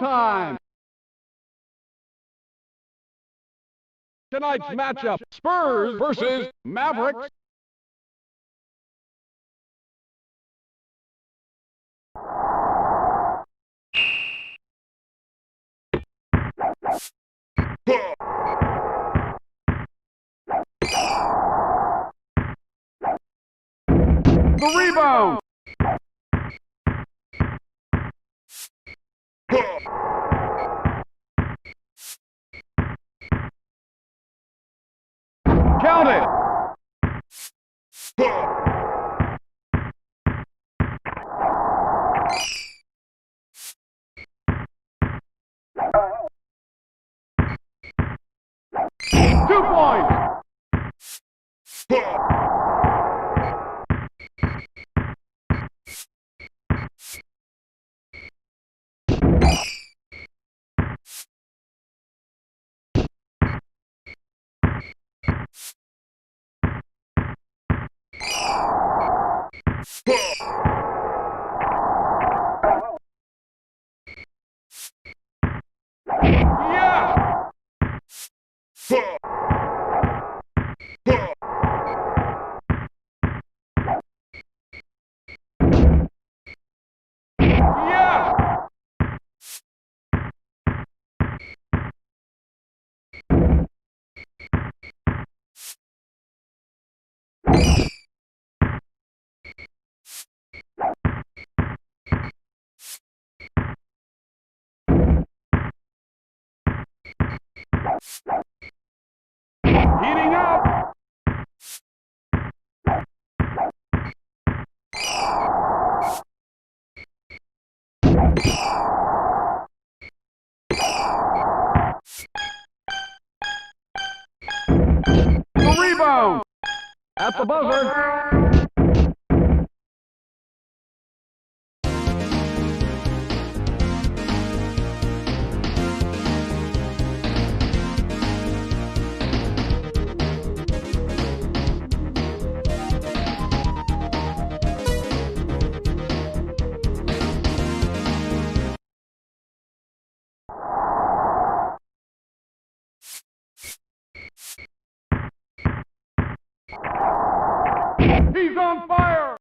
showtime! Tonight's matchup, Spurs versus Mavericks. The rebound! Count it! Two points! Yeah! Yeah! Heating up! The rebound! At the buzzer! He's on fire!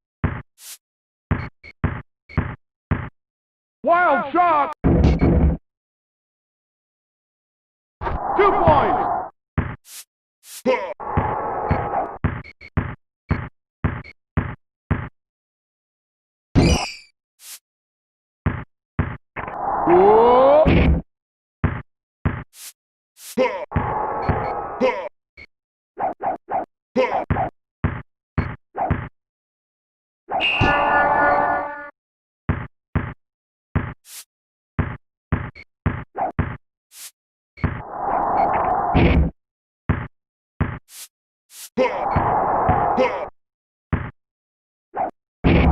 Wild shot! 2 points! Whoa!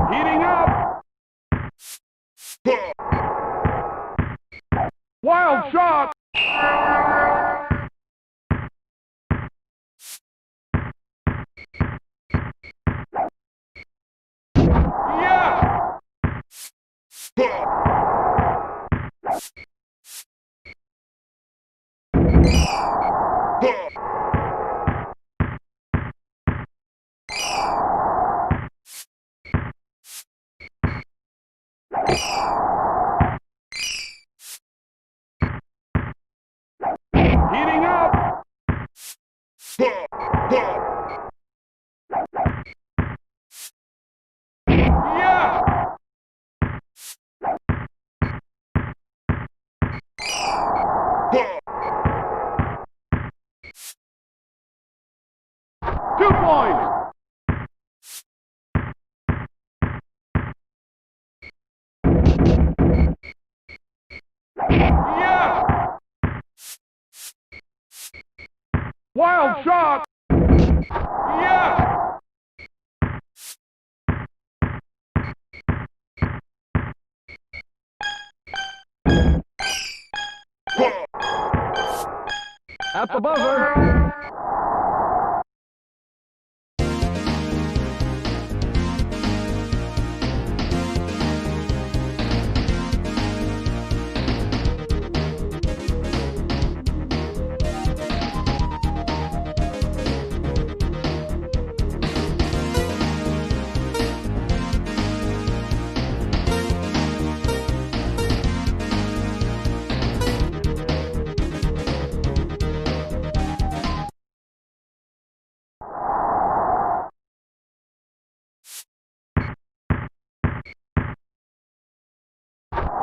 Heating up! Wild shot! Yeah! 2 points! Yes! Wild shot! Yes! At the buzzer!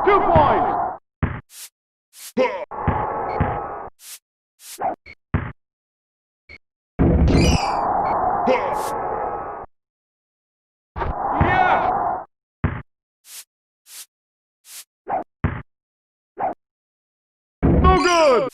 2 points. Yes! No good!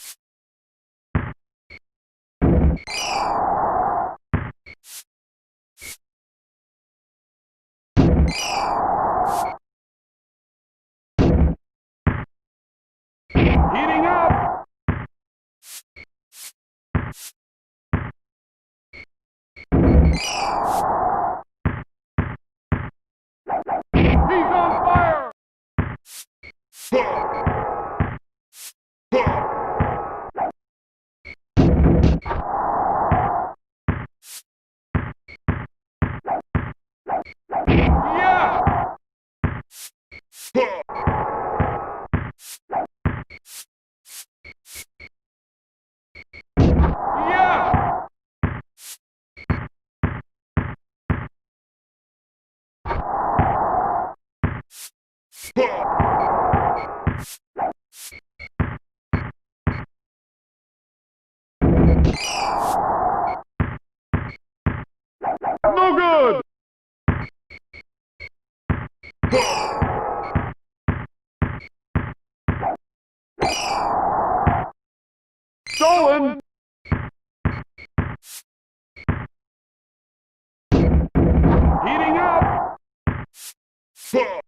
Heating up! He's on fire! Yeah! Yeah! No good! Stolen! Heating up! Yeah!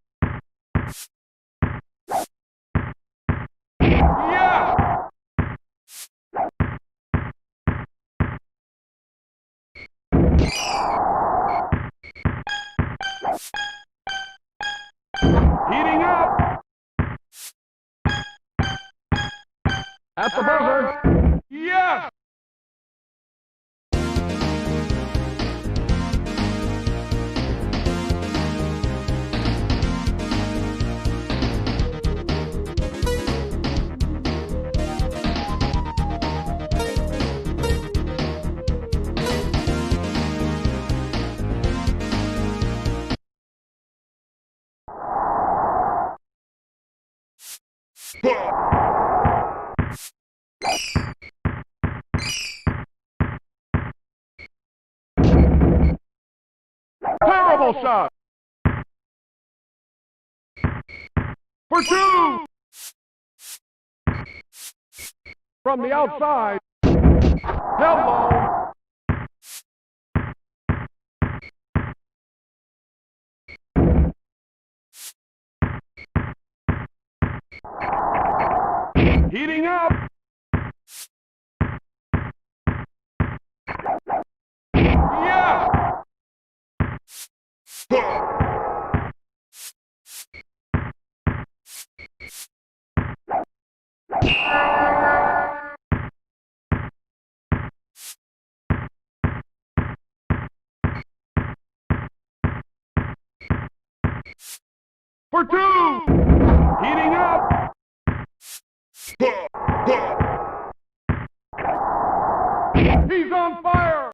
Heating up! At the buzzer! Yes! Terrible shot! For 2! From the outside. Hello! Heating up! Yeah! For 2! Heating up! He's on fire!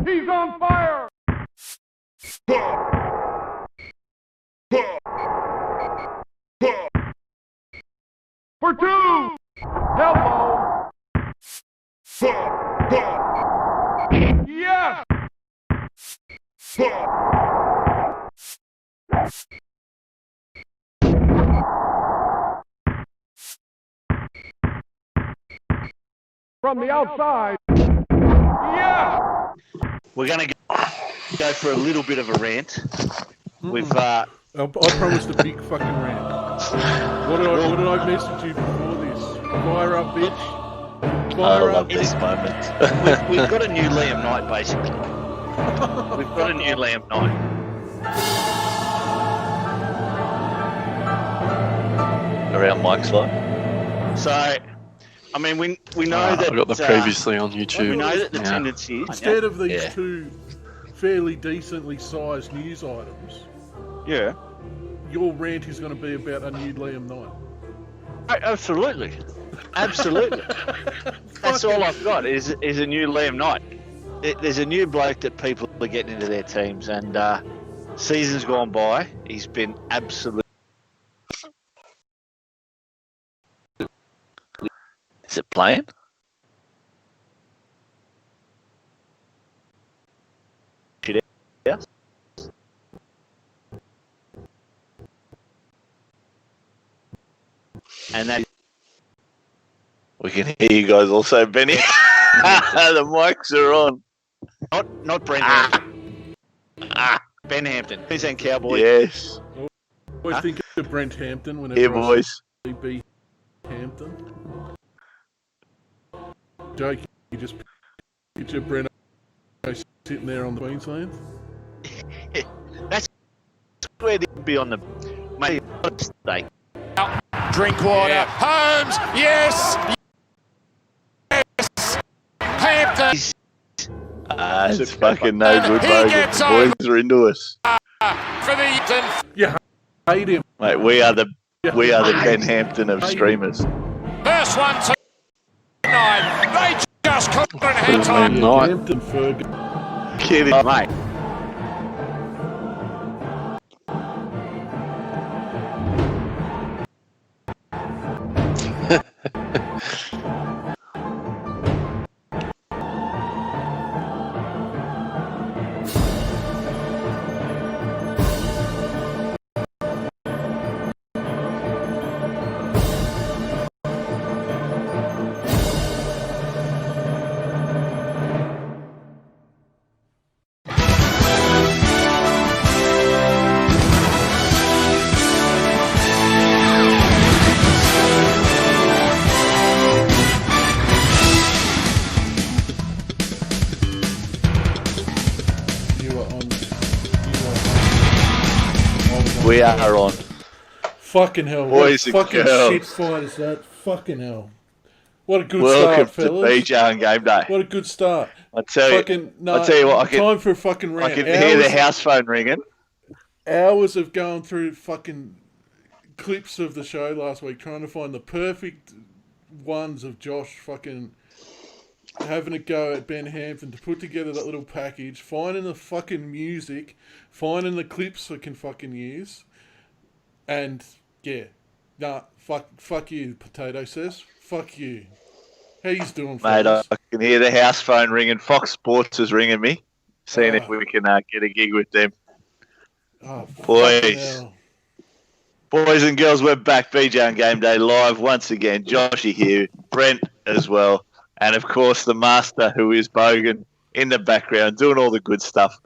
He's on fire! For 2! Hello! Yes! From the outside. Yes! We're going to go for a little bit of a rant. We've I promised a big fucking rant. What did I message you before this? Fire up, bitch. I Fire love up. this moment. we've got a new Liam Knight, basically. We've got a new Liam Knight. Around Mike's life. So, I mean, we know that I got the previously on YouTube. we know that the tendency is Instead of these Yeah. two fairly decently sized news items, Yeah. your rant is going to be about a new Liam Knight. Absolutely. Absolutely. That's all I've got is a new Liam Knight. There's a new bloke that people are getting into their teams, and seasons gone by, he's been absolutely. Is it playing? Yeah. And that We can hear you guys also, Benny. The mics are on. not Brent Hampton. Ben Hampton. Queensland Cowboy. Yes. I think of Brent Hampton whenever Here, I boys. see B. Hampton. Joke, you just picture Brent sitting there on the Queensland. That's where they'd be on the maybe state. Drinkwater. Yeah. Holmes. Yes. Yes. Hampton. It's fucking no good, He Bogan. gets The on. boys are into us. For the You hate him. Mate, we are the Ben Hampton of streamers. first one tonight. They just couldn't hang Liam time. Knight. Hampton Ferguson. Kidding. Mate. You are on. We are on. Fucking hell. Boys what and fucking girls. shit fight is that? Fucking hell. What a good Welcome start, to fellas. BJ on game day. What a good start. I tell you, Fucking, no, I'll tell you what, time for a fucking I rant. can hear the house phone ringing. Hours of going through fucking clips of the show last week trying to find the perfect ones of Josh fucking having a go at Ben Hampton to put together that little package, finding the fucking music, finding the clips I can fucking use, and yeah, nah, fuck you, Potato says, fuck you. How you doing, Mate, I fellas? can hear the house phone ringing. Fox Sports is ringing me, seeing if we can get a gig with them. Oh, Boys. fucking hell. Boys and girls, we're back. BJ on game day live once again. Joshy here, Brent as well, and of course the master who is Bogan in the background doing all the good stuff.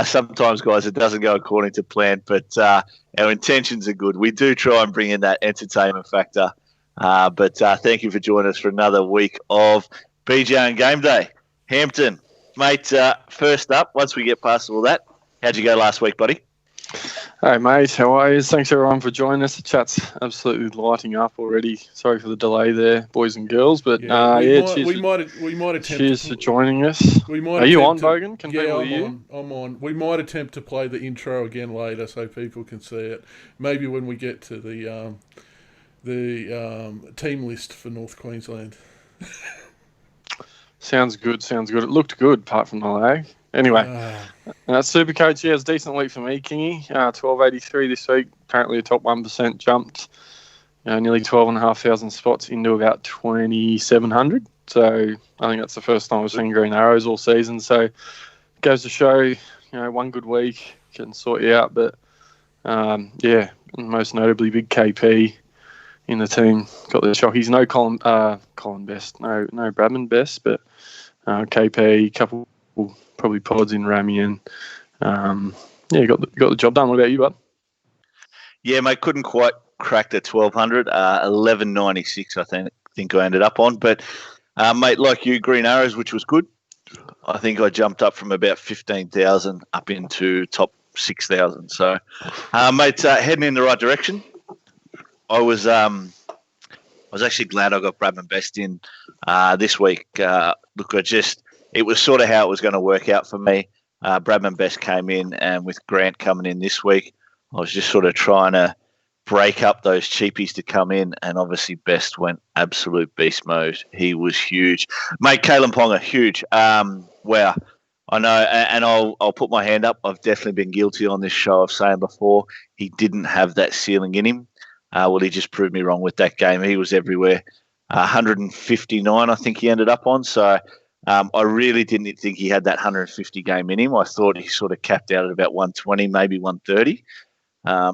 Sometimes, guys, it doesn't go according to plan, but our intentions are good. We do try and bring in that entertainment factor. But thank you for joining us for another week of BJ on game day. Hampton, mate, first up, once we get past all that, how'd you go last week, buddy? Hey mate, how are you? Thanks everyone for joining us. The chat's absolutely lighting up already. Sorry for the delay there, boys and girls, but We cheers. might attempt. Cheers for joining us. We might Are you on, attempt Bogan? Can yeah, people I'm hear you? on. I'm on. We might attempt to play the intro again later so people can see it. Maybe when we get to the team list for North Queensland. Sounds good. It looked good, apart from the lag. Anyway, Supercoach, yeah, it was a decent week for me, Kingy. 1283 this week. Apparently a top 1% jumped nearly 12,500 spots into about 2,700. So I think that's the first time I've seen green arrows all season. So it goes to show, one good week can sort you out. But, most notably Big KP in the team got the shockies. No Colin Best, no Bradman Best, but KP, couple probably pods in Rami and got the job done. What about you, bud? Yeah, mate, couldn't quite crack the 1,200. 1196, I think I ended up on. But, mate, like you, green arrows, which was good. I think I jumped up from about 15,000 up into top 6,000. So, mate, heading in the right direction. I was actually glad I got Bradman Best in this week. Look, it was sort of how it was going to work out for me. Bradman Best came in, and with Grant coming in this week, I was just sort of trying to break up those cheapies to come in, and obviously Best went absolute beast mode. He was huge. Mate, Kalen Ponga, huge. Wow. I know, and I'll put my hand up. I've definitely been guilty on this show of saying before he didn't have that ceiling in him. Well, he just proved me wrong with that game. He was everywhere. 159, I think he ended up on. So I really didn't think he had that 150 game in him. I thought he sort of capped out at about 120, maybe 130.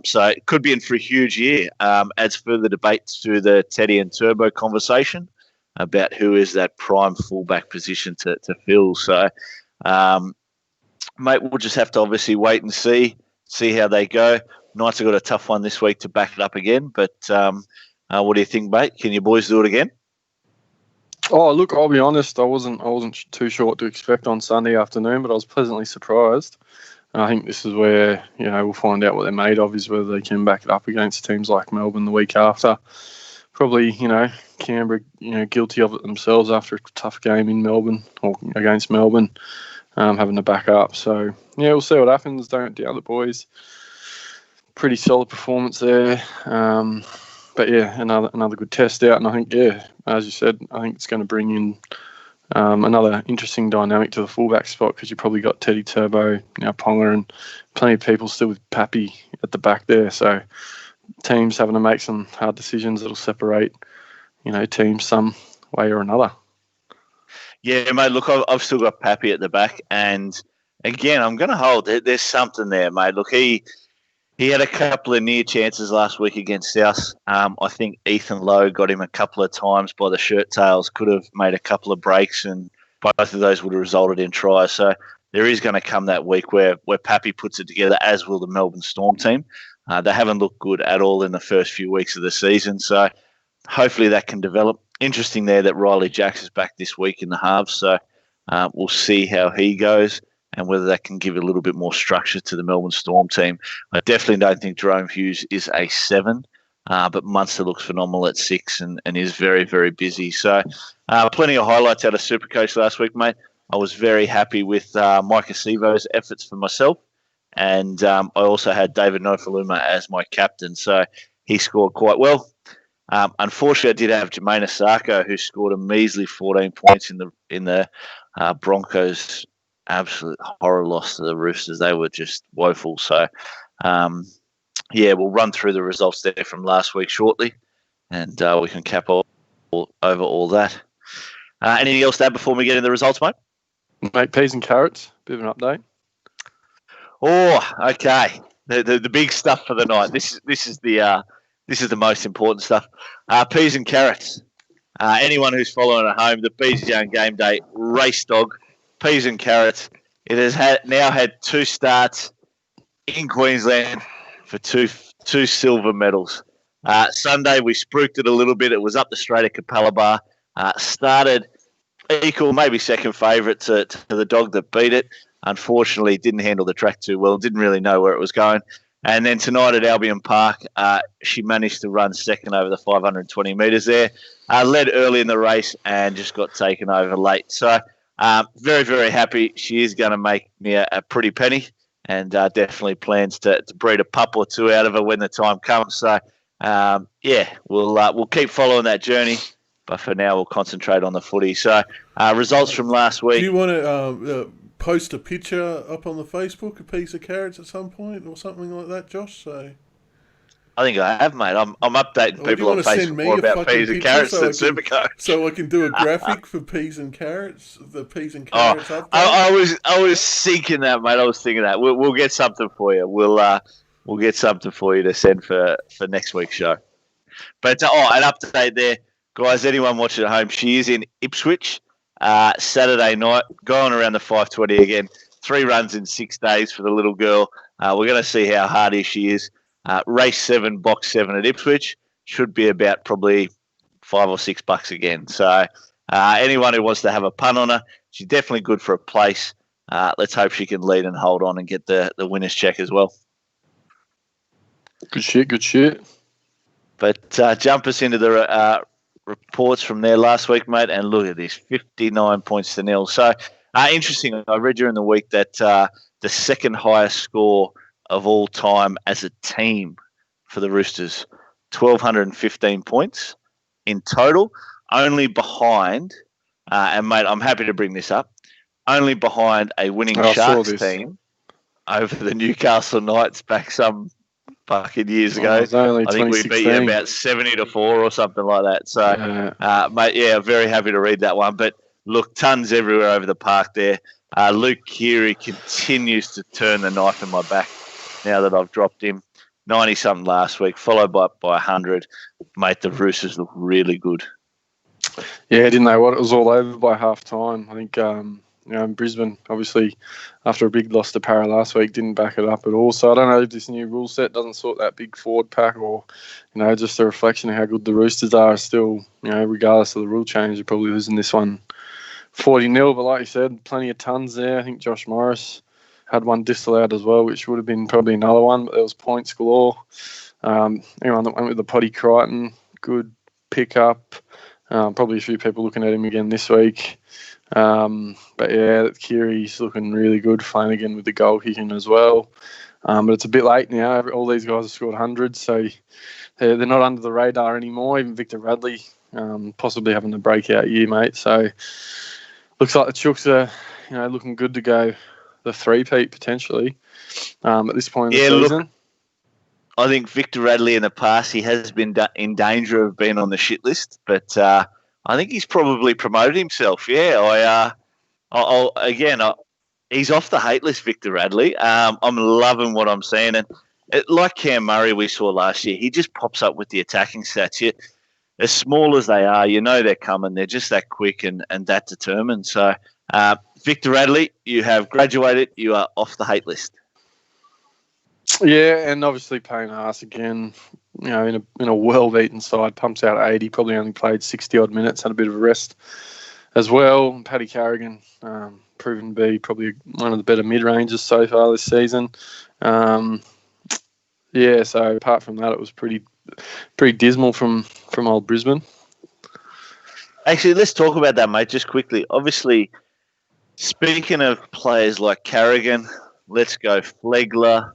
So it could be in for a huge year. Adds further debate to the Teddy and Turbo conversation about who is that prime fullback position to fill. So, mate, we'll just have to obviously wait and see how they go. Knights have got a tough one this week to back it up again. But what do you think, mate? Can your boys do it again? Oh, look, I'll be honest. I wasn't too sure what to expect on Sunday afternoon, but I was pleasantly surprised. And I think this is where we'll find out what they're made of, is whether they can back it up against teams like Melbourne the week after. Probably, Canberra, guilty of it themselves after a tough game in Melbourne or against Melbourne, having to back up. So yeah, we'll see what happens. Don't doubt the boys. Pretty solid performance there. But yeah, another good test out, and I think, as you said, I think it's going to bring in another interesting dynamic to the fullback spot, because you've probably got Teddy, Turbo, now Ponga, and plenty of people still with Pappy at the back there. So teams having to make some hard decisions that'll separate, teams some way or another. Yeah, mate, look, I've still got Pappy at the back, and again, I'm going to hold it. There's something there, mate. Look, he had a couple of near chances last week against South. I think Ethan Lowe got him a couple of times by the shirt tails, could have made a couple of breaks, and both of those would have resulted in tries. So there is going to come that week where Pappy puts it together, as will the Melbourne Storm team. They haven't looked good at all in the first few weeks of the season, so hopefully that can develop. Interesting there that Riley Jacks is back this week in the halves, so we'll see how he goes and whether that can give a little bit more structure to the Melbourne Storm team. I definitely don't think Jerome Hughes is a 7, but Munster looks phenomenal at 6 and is very, very busy. So plenty of highlights out of Supercoach last week, mate. I was very happy with Micah Sivo's efforts for myself, and I also had David Nofaluma as my captain, so he scored quite well. Unfortunately, I did have Jermaine Asako, who scored a measly 14 points in the Broncos' absolute horror loss to the Roosters. They were just woeful. So, we'll run through the results there from last week shortly, and we can cap over all that. Anything else to add before we get into the results, mate? Mate, peas and carrots, bit of an update. Oh, okay. The big stuff for the night. This is the most important stuff. Peas and carrots. Anyone who's following at home, the Bijan Game Day race dog, peas and carrots. It has now had 2 starts in Queensland for two silver medals. Sunday we spruiked it a little bit. It was up the straight at Capalaba. Started equal, maybe second favourite to the dog that beat it. Unfortunately, didn't handle the track too well. Didn't really know where it was going. And then tonight at Albion Park, she managed to run second over the 520 metres there. Led early in the race and just got taken over late. So very, very happy. She is going to make me a pretty penny, and definitely plans to breed a pup or two out of her when the time comes. So, we'll keep following that journey. But for now, we'll concentrate on the footy. So results from last week. Do you want to post a picture up on the Facebook, a piece of carrots at some point or something like that, Josh? So I think I have, mate. I'm updating people on Facebook more about peas and carrots than Supercoach. So I can do a graphic for peas and carrots, the peas and carrots update. I was seeking that, mate. I was thinking that. We'll get something for you. We'll get something for you to send for next week's show. But an update there, guys. Anyone watching at home? She is in Ipswich Saturday night, going around the 520 again. 3 runs in 6 days for the little girl. We're going to see how hardy she is. Race 7, box 7 at Ipswich should be about probably $5 or $6 again. So anyone who wants to have a punt on her, she's definitely good for a place. Let's hope she can lead and hold on and get the winner's check as well. Good shit. But jump us into the reports from there last week, mate, and look at this, 59 points to 0. So Interesting. I read during the week that the second highest score of all time as a team for the Roosters, 1,215 points in total, only behind, and mate, I'm happy to bring this up, only behind a winning Sharks team over the Newcastle Knights back some fucking years ago. It was only I think we beat you about 70-4 or something like that. So, mate, yeah, very happy to read that one. But look, tons everywhere over the park there. Luke Keary continues to turn the knife in my back now that I've dropped him. 90-something last week, followed by 100. Mate, the Roosters look really good. Yeah, didn't they? What, it was all over by half time. I think in Brisbane, obviously, after a big loss to Para last week, didn't back it up at all. So I don't know if this new rule set doesn't sort that big forward pack, or just a reflection of how good the Roosters are. Still, regardless of the rule change, they're probably losing this one 40-0. But like you said, plenty of tons there. I think Josh Morris had one disallowed as well, which would have been probably another one, but there was points galore. Anyone that went with the Potty Crichton, good pickup. Probably a few people looking at him again this week. But yeah, Keary's looking really good. Flanagan with the goal kicking as well. But it's a bit late now. All these guys have scored hundreds, so they're not under the radar anymore. Even Victor Radley possibly having a breakout year, mate. So looks like the Chooks are looking good to go the three-peat potentially at this point in the season. Look, I think Victor Radley in the past, he has been in danger of being on the shit list, but I think he's probably promoted himself. Yeah, he's off the hate list, Victor Radley. I'm loving what I'm seeing. And like Cam Murray we saw last year, he just pops up with the attacking stats. As small as they are, they're coming. They're just that quick and that determined. So, Victor Radley, you have graduated. You are off the hate list. Yeah, and obviously Payne Haas again, in a well-beaten side, pumps out 80, probably only played 60-odd minutes, had a bit of a rest as well. And Paddy Carrigan, proven to be probably one of the better mid-rangers so far this season. So apart from that, it was pretty dismal from old Brisbane. Actually, let's talk about that, mate, just quickly. Obviously, speaking of players like Carrigan, let's go Flegler,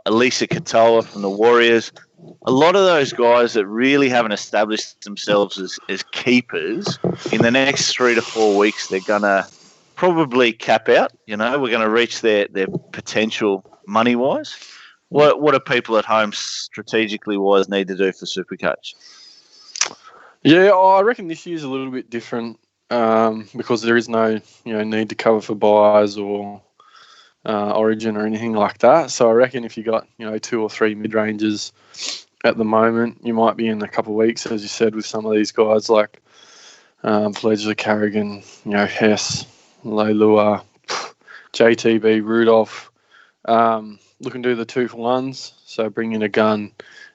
Elisa Katoa from the Warriors. A lot of those guys that really haven't established themselves as keepers, in the next 3 to 4 weeks, they're going to probably cap out. We're going to reach their potential money-wise. What do people at home strategically wise need to do for Supercoach? Yeah, I reckon this year's a little bit different because there is no need to cover for buys or Origin or anything like that. So I reckon if you got 2 or 3 mid-rangers at the moment, you might be in a couple of weeks, as you said, with some of these guys like Fledgley, Carrigan, Hess, Leilua, JTB, Rudolph. Looking to do the 2-for-1s, so bring in a gun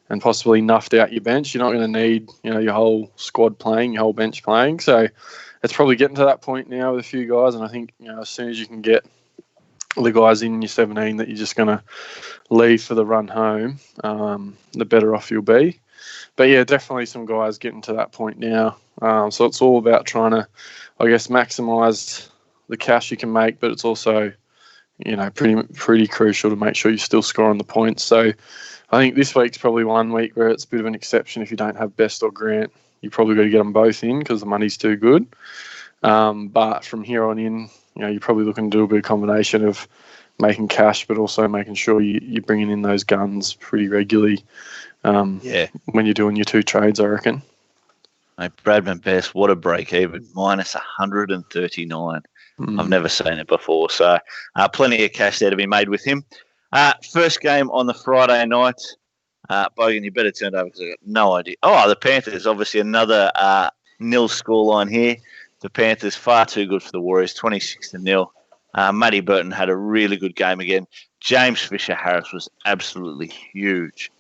and possibly nuffed out your bench. You're not going to need your whole squad playing, your whole bench playing. So it's probably getting to that point now with a few guys, and I think as soon as you can get the guys in your 17 that you're just going to leave for the run home, the better off you'll be. But yeah, definitely some guys getting to that point now. So it's all about trying to, I guess, maximise the cash you can make, but it's also pretty crucial to make sure you're still scoring the points. So I think this week's probably one week where it's a bit of an exception. If you don't have Best or Grant, you probably got to get them both in because the money's too good. But from here on in, you're probably looking to do a bit of combination of making cash, but also making sure you're bringing in those guns pretty regularly when you're doing your 2 trades, I reckon. Mate, Bradman Best, what a break even, minus 139. I've never seen it before. So plenty of cash there to be made with him. First game on the Friday night. Bogan, you better turn it over because I've got no idea. Oh, the Panthers, obviously another nil scoreline here. The Panthers far too good for the Warriors, 26-0. Matty Burton had a really good game again. James Fisher-Harris was absolutely huge.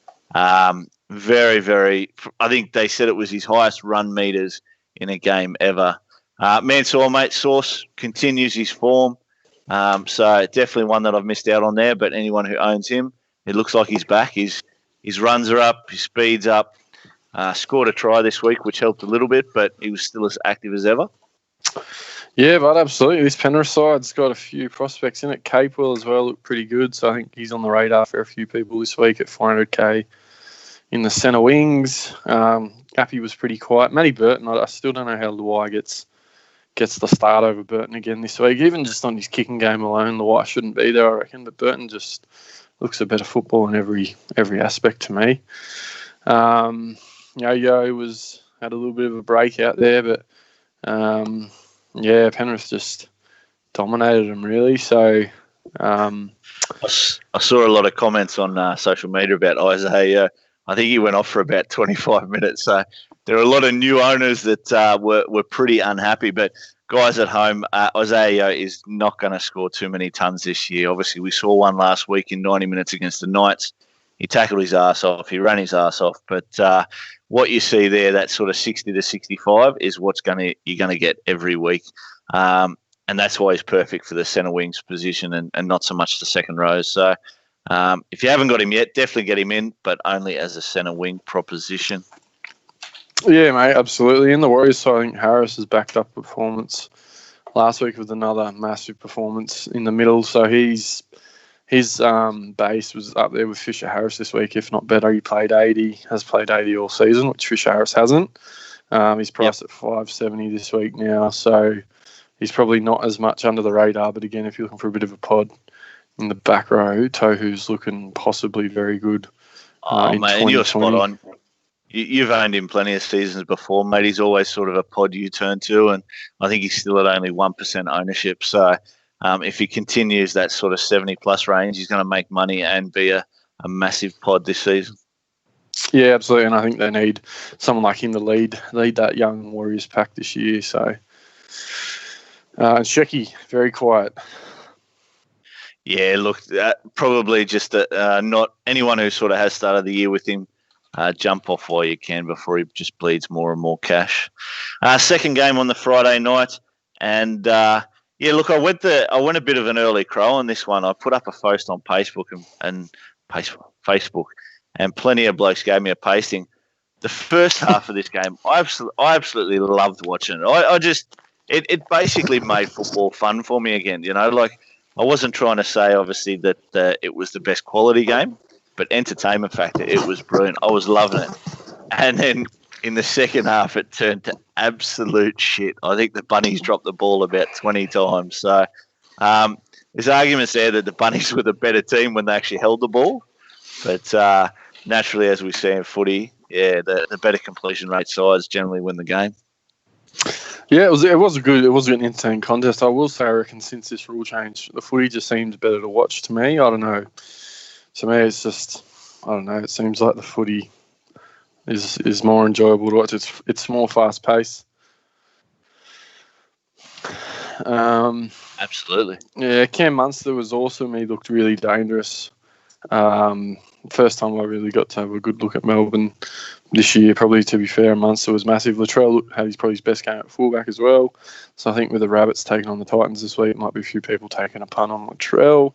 Very, very, I think they said it was his highest run meters in a game ever. Mansour, mate, Sauce continues his form. So definitely one that I've missed out on there, but anyone who owns him, it looks like he's back. His runs are up, his speed's up. Scored a try this week, which helped a little bit, but he was still as active as ever. Yeah, but absolutely. This Penrith side's got a few prospects in it. Capewell as well look pretty good, so I think he's on the radar for a few people this week at 400k in the centre wings. Appy was pretty quiet. Matty Burton, I still don't know how Luai gets the start over Burton again this week. Even just on his kicking game alone, Luai shouldn't be there, I reckon. But Burton just looks a better football in every aspect to me. Yo had a little bit of a breakout there, but Penrith just dominated them really. So I saw a lot of comments on social media about Isaiah. I think he went off for about 25 minutes. So there are a lot of new owners that were pretty unhappy. But guys at home, Isaiah is not going to score too many tons this year. Obviously, we saw one last week in 90 minutes against the Knights. He tackled his ass off. He ran his ass off. But what you see there, that sort of 60 to 65, is what you're going to get every week. And that's why he's perfect for the centre wings position and not so much the second row. So if you haven't got him yet, definitely get him in, but only as a centre wing proposition. Yeah, mate, absolutely. In the Warriors side, I think Harris has backed up performance last week with another massive performance in the middle. So his base was up there with Fisher Harris this week, if not better. He has played 80 all season, which Fisher Harris hasn't. He's priced at 570 this week now, so he's probably not as much under the radar. But again, if you're looking for a bit of a pod in the back row, Tohu's looking possibly very good. Mate, and you're spot on. You've owned him plenty of seasons before, mate. He's always sort of a pod you turn to, and I think he's still at only 1% ownership. So if he continues that sort of 70-plus range, he's going to make money and be a massive pod this season. Yeah, absolutely, and I think they need someone like him to lead that young Warriors pack this year. So, and Shecky, very quiet. Yeah, look, probably just not anyone who sort of has started the year with him. Jump off while you can before he just bleeds more and more cash. Second game on the Friday night, and look, I went a bit of an early crow on this one. I put up a post on Facebook and Facebook, and plenty of blokes gave me a pasting. The first half of this game, I absolutely loved watching it. It basically made football fun for me again. You know, like I wasn't trying to say obviously that it was the best quality game. But entertainment factor, it was brilliant. I was loving it. And then in the second half, it turned to absolute shit. I think the Bunnies dropped the ball about 20 times. So there's arguments there that the Bunnies were the better team when they actually held the ball. But naturally, as we see in footy, the better completion rate sides generally win the game. Yeah, it was an entertaining contest. I will say, I reckon since this rule change, the footy just seems better to watch to me. I don't know. To me, it's just, I don't know, it seems like the footy is more enjoyable to watch. It's more fast-paced. Absolutely. Yeah, Cam Munster was awesome. He looked really dangerous. First time I really got to have a good look at Melbourne this year, probably, to be fair. Munster was massive. Latrell had probably his best game at fullback as well. So I think with the Rabbits taking on the Titans this week, might be a few people taking a punt on Latrell.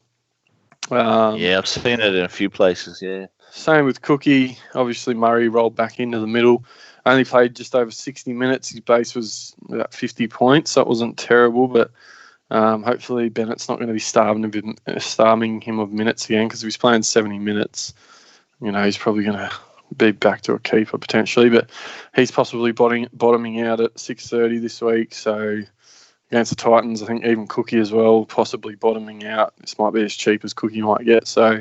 I've seen it in a few places, yeah. Same with Cookie. Obviously, Murray rolled back into the middle. Only played just over 60 minutes. His base was about 50 points, so it wasn't terrible. But hopefully Bennett's not going to be starving him of minutes again, because if he's playing 70 minutes, he's probably going to be back to a keeper potentially. But he's possibly bottoming out at 6:30 this week, so against the Titans, I think even Cookie as well, possibly bottoming out. This might be as cheap as Cookie might get. So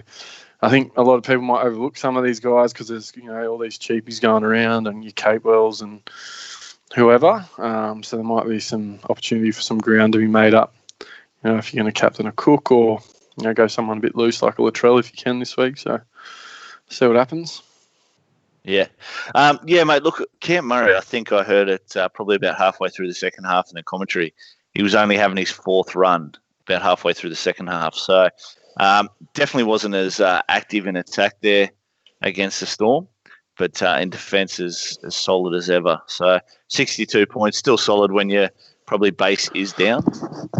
I think a lot of people might overlook some of these guys because there's all these cheapies going around and your Capewells and whoever. So there might be some opportunity for some ground to be made up. If you're going to captain a Cook or go someone a bit loose like a Latrell if you can this week. So see what happens. Yeah. Mate, look, Cam Murray, I think I heard it probably about halfway through the second half in the commentary. He was only having his fourth run about halfway through the second half. So definitely wasn't as active in attack there against the Storm, but in defence as solid as ever. So 62 points, still solid when your probably base is down.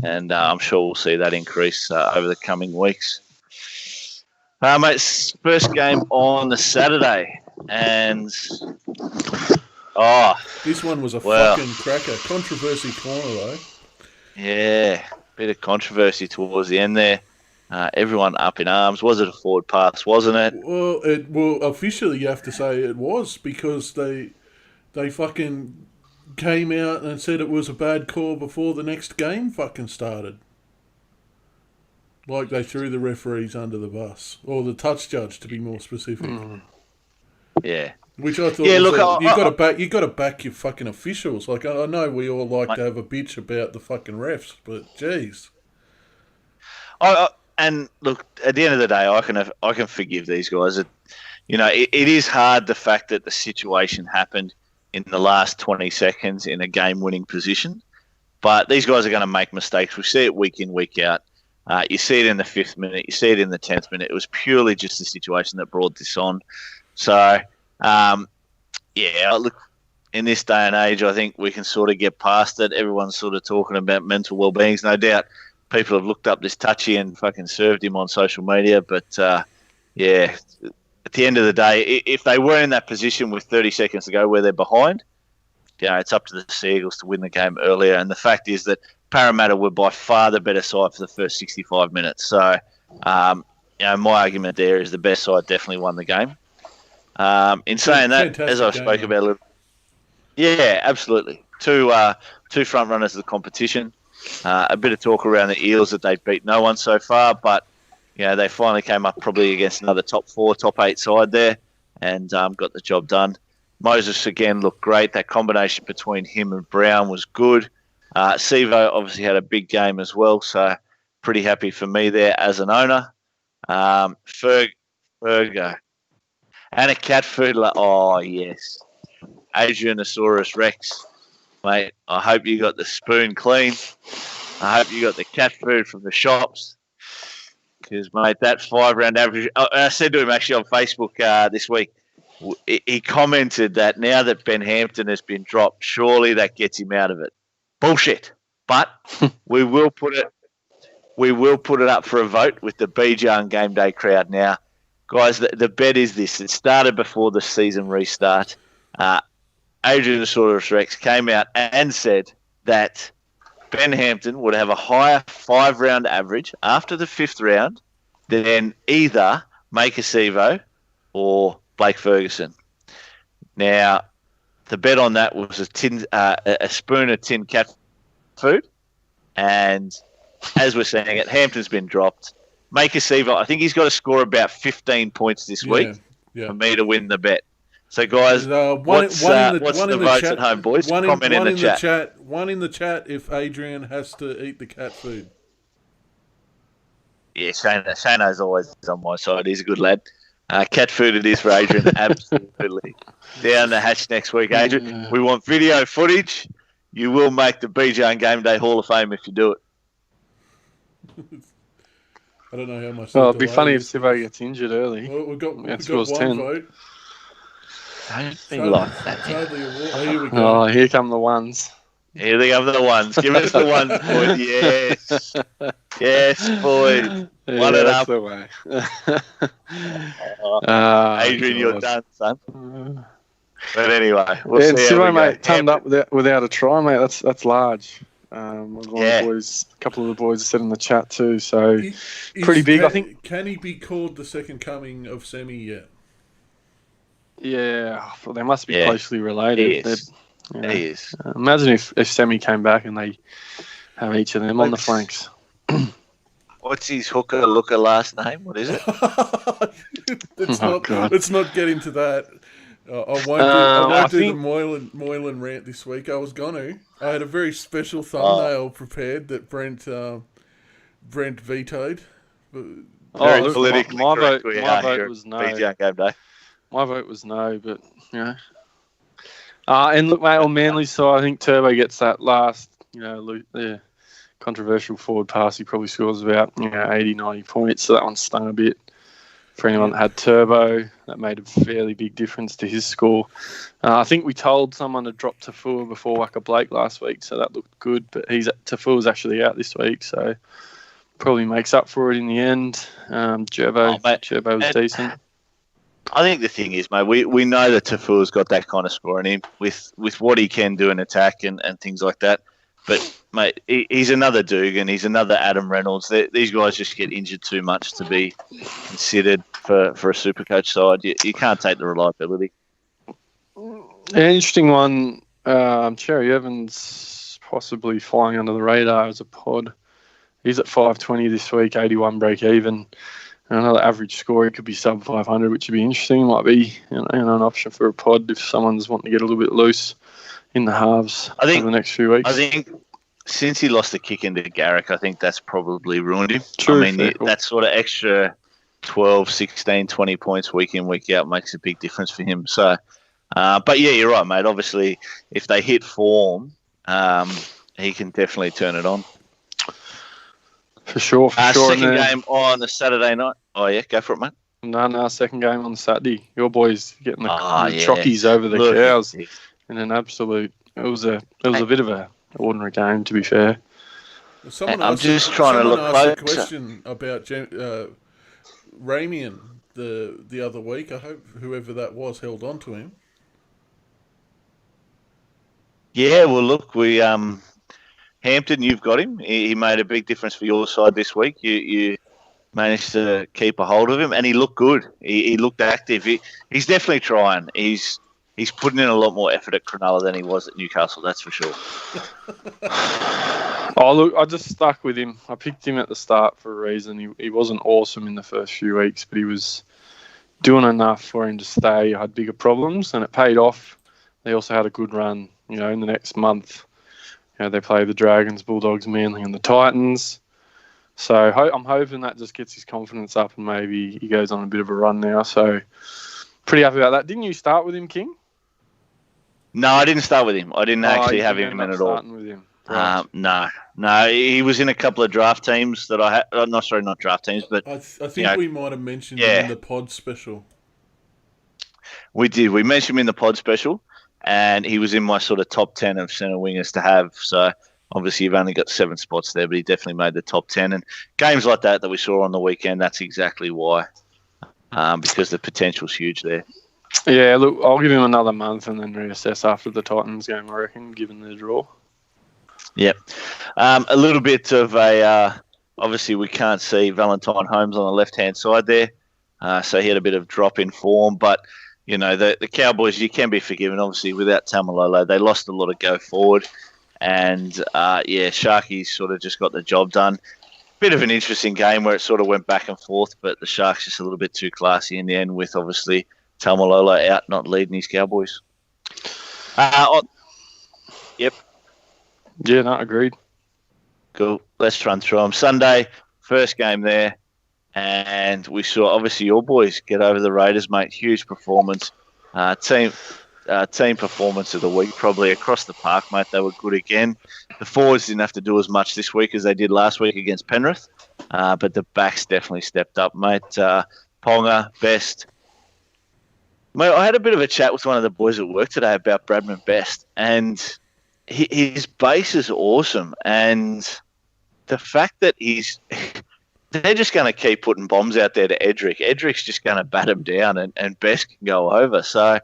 And I'm sure we'll see that increase over the coming weeks. Mate, first game on the Saturday. And this one was a fucking cracker. Controversy corner though. Yeah, bit of controversy towards the end there. Everyone up in arms. Was it a forward pass? Wasn't it? Well, officially you have to say it was because they fucking came out and said it was a bad call before the next game fucking started. Like they threw the referees under the bus, or the touch judge to be more specific. Yeah. Which I thought, you got to back your fucking officials. Like I know we all like to have a bitch about the fucking refs, but jeez. And look, at the end of the day, I can forgive these guys. It is hard the fact that the situation happened in the last 20 seconds in a game-winning position, but these guys are going to make mistakes. We see it week in, week out. You see it in the 5th minute. You see it in the 10th minute. It was purely just the situation that brought this on. So, look, in this day and age, I think we can sort of get past it. Everyone's sort of talking about mental well-beings. No doubt people have looked up this touchy and fucking served him on social media. But, at the end of the day, if they were in that position with 30 seconds to go where they're behind, it's up to the Seagulls to win the game earlier. And the fact is that Parramatta were by far the better side for the first 65 minutes. So, my argument there is the best side definitely won the game. In saying that, as I spoke about a little, yeah, absolutely. Two front runners of the competition. A bit of talk around the Eels that they've beat no one so far, but they finally came up probably against another top 4, top 8 side there, and got the job done. Moses again looked great. That combination between him and Brown was good. Sivo obviously had a big game as well, so pretty happy for me there as an owner. Fergo. And a cat food. Oh, yes. Adrianosaurus Rex. Mate, I hope you got the spoon clean. I hope you got the cat food from the shops. Because, mate, that 5-round average... I said to him actually on Facebook this week, he commented that now that Ben Hampton has been dropped, surely that gets him out of it. Bullshit. But we will put it up for a vote with the Bijan game day crowd now. Guys, the bet is this. It started before the season restart. Adrianosaurus Rex came out and said that Ben Hampton would have a higher 5-round average after the 5th round than either Maika Sivo or Blake Ferguson. Now, the bet on that was a spoon of tin cat food. And as we're saying it, Hampton's been dropped. Maika Sivo, I think he's got to score about 15 points this week for me to win the bet. So, guys, what's the votes at home, boys? Comment in the chat. One in the chat if Adrian has to eat the cat food. Yeah, Shano's always on my side. He's a good lad. Cat food it is for Adrian, absolutely. Down the hatch next week, Adrian. We want video footage. You will make the Bijan Game Day Hall of Fame if you do it. I don't know how much. Well, it'd be funny if Sivo gets injured early. Well, we've got one 10. vote. Don't be like that. Here we go. Oh, here come the ones. Here they come the ones. Give us the ones, boys. Yes. Yes, boys. One it up. The way. Adrian, you're done, son. But anyway, we'll see Sivo, how we mate, go. turned up without a try, mate. That's large. A couple of the boys said in the chat too. So pretty big, I think. Can he be called the second coming of Semi yet? Yeah, well, they must be closely related. He is. He is. Imagine if Semi came back and they have each of them on the flanks. What's his hooker last name? What is it? Let's not get into that. I won't do the Moylan rant this week. I was gonna. I had a very special thumbnail prepared that Brent vetoed. Very politically my correct. vote was no. Bijan Game Day. My vote was no, but and look, mate, on Manly's side, I think Turbo gets that last, controversial forward pass. He probably scores about 80, 90 points. So that one stung a bit. For anyone that had Turbo, that made a fairly big difference to his score. I think we told someone to drop Tafua before Waka Blake last week, so that looked good. But Tafua's actually out this week, so probably makes up for it in the end. Gerbo was decent. I think the thing is, mate, we know that Tafua's got that kind of score in him with what he can do in attack and things like that. But, mate, he's another Dugan. He's another Adam Reynolds. These guys just get injured too much to be considered for a Supercoach side. You can't take the reliability. An interesting one. Cherry Evans possibly flying under the radar as a pod. He's at 520 this week, 81 break even. And another average score, he could be sub 500, which would be interesting. Might be an option for a pod if someone's wanting to get a little bit loose in the halves over the next few weeks. I think since he lost the kick into Garrick, I think that's probably ruined him. True, I mean, that sort of extra 12, 16, 20 points week in, week out makes a big difference for him. So, but yeah, you're right, mate. Obviously, if they hit form, he can definitely turn it on. For sure. Second game on the Saturday night. Oh, yeah, go for it, mate. No, second game on Saturday. Your boys getting the chockies over the cows in an absolute. It was a bit of a ordinary game, to be fair. I'm just trying to look closer. A question about Ramian the other week. I hope whoever that was held on to him. Yeah, well, look, we Hampton, you've got him. He made a big difference for your side this week. You managed to keep a hold of him, and he looked good. He looked active. He's definitely trying. He's putting in a lot more effort at Cronulla than he was at Newcastle, that's for sure. Oh, look, I just stuck with him. I picked him at the start for a reason. He wasn't awesome in the first few weeks, but he was doing enough for him to stay. I had bigger problems, and it paid off. They also had a good run, in the next month. They play the Dragons, Bulldogs, Manly, and the Titans. So I'm hoping that just gets his confidence up, and maybe he goes on a bit of a run now. So pretty happy about that. Didn't you start with him, King? No, I didn't start with him. I didn't actually have him in at all. With him. Right. No, he was in a couple of draft teams that I had. Not draft teams, but I think we might have mentioned him in the pod special. We did. We mentioned him in the pod special, and he was in my sort of top 10 of centre wingers to have. So obviously you've only got 7 spots there, but he definitely made the top 10. And games like that we saw on the weekend, that's exactly why, because the potential's huge there. Yeah, look, I'll give him another month and then reassess after the Titans game, I reckon, given the draw. Yep. A little bit of obviously we can't see Valentine Holmes on the left-hand side there. So he had a bit of drop in form, but the Cowboys, you can be forgiven. Obviously, without Tamalolo, they lost a lot of go forward. And, Sharkies sort of just got the job done. Bit of an interesting game where it sort of went back and forth, but the Sharks just a little bit too classy in the end with, obviously, Tamalolo out, not leading his Cowboys. Yep. Yeah, no, agreed. Cool. Let's run through them. Sunday, first game there. And we saw, obviously, your boys get over the Raiders, mate. Huge performance. Team performance of the week, probably across the park, mate. They were good again. The forwards didn't have to do as much this week as they did last week against Penrith. But the backs definitely stepped up, mate. Ponga, Best. Mate, I had a bit of a chat with one of the boys at work today about Bradman Best. And his base is awesome. And the fact that they're just going to keep putting bombs out there to Edric. Edric's just going to bat him down and Best can go over. So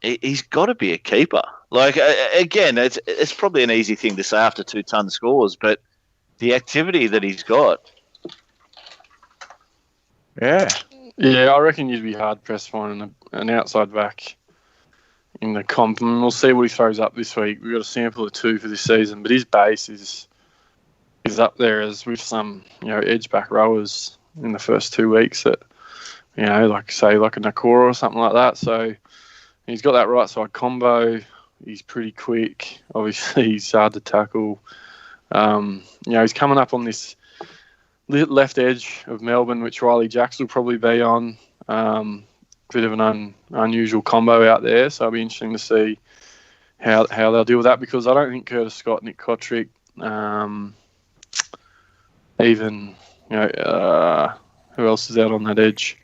he's got to be a keeper. Like, again, it's probably an easy thing to say after 2-ton scores, but the activity that he's got. Yeah. Yeah, I reckon you'd be hard-pressed finding an outside back in the comp. And we'll see what he throws up this week. We've got a sample of 2 for this season, but his base is up there as with some, edge back rowers in the first 2 weeks that, like a Nakora or something like that. So he's got that right side combo. He's pretty quick. Obviously, he's hard to tackle. He's coming up on this left edge of Melbourne, which Riley Jacks will probably be on. Bit of an unusual combo out there. So it'll be interesting to see how they'll deal with that, because I don't think Curtis Scott, Nick Kotrick, even, who else is out on that edge?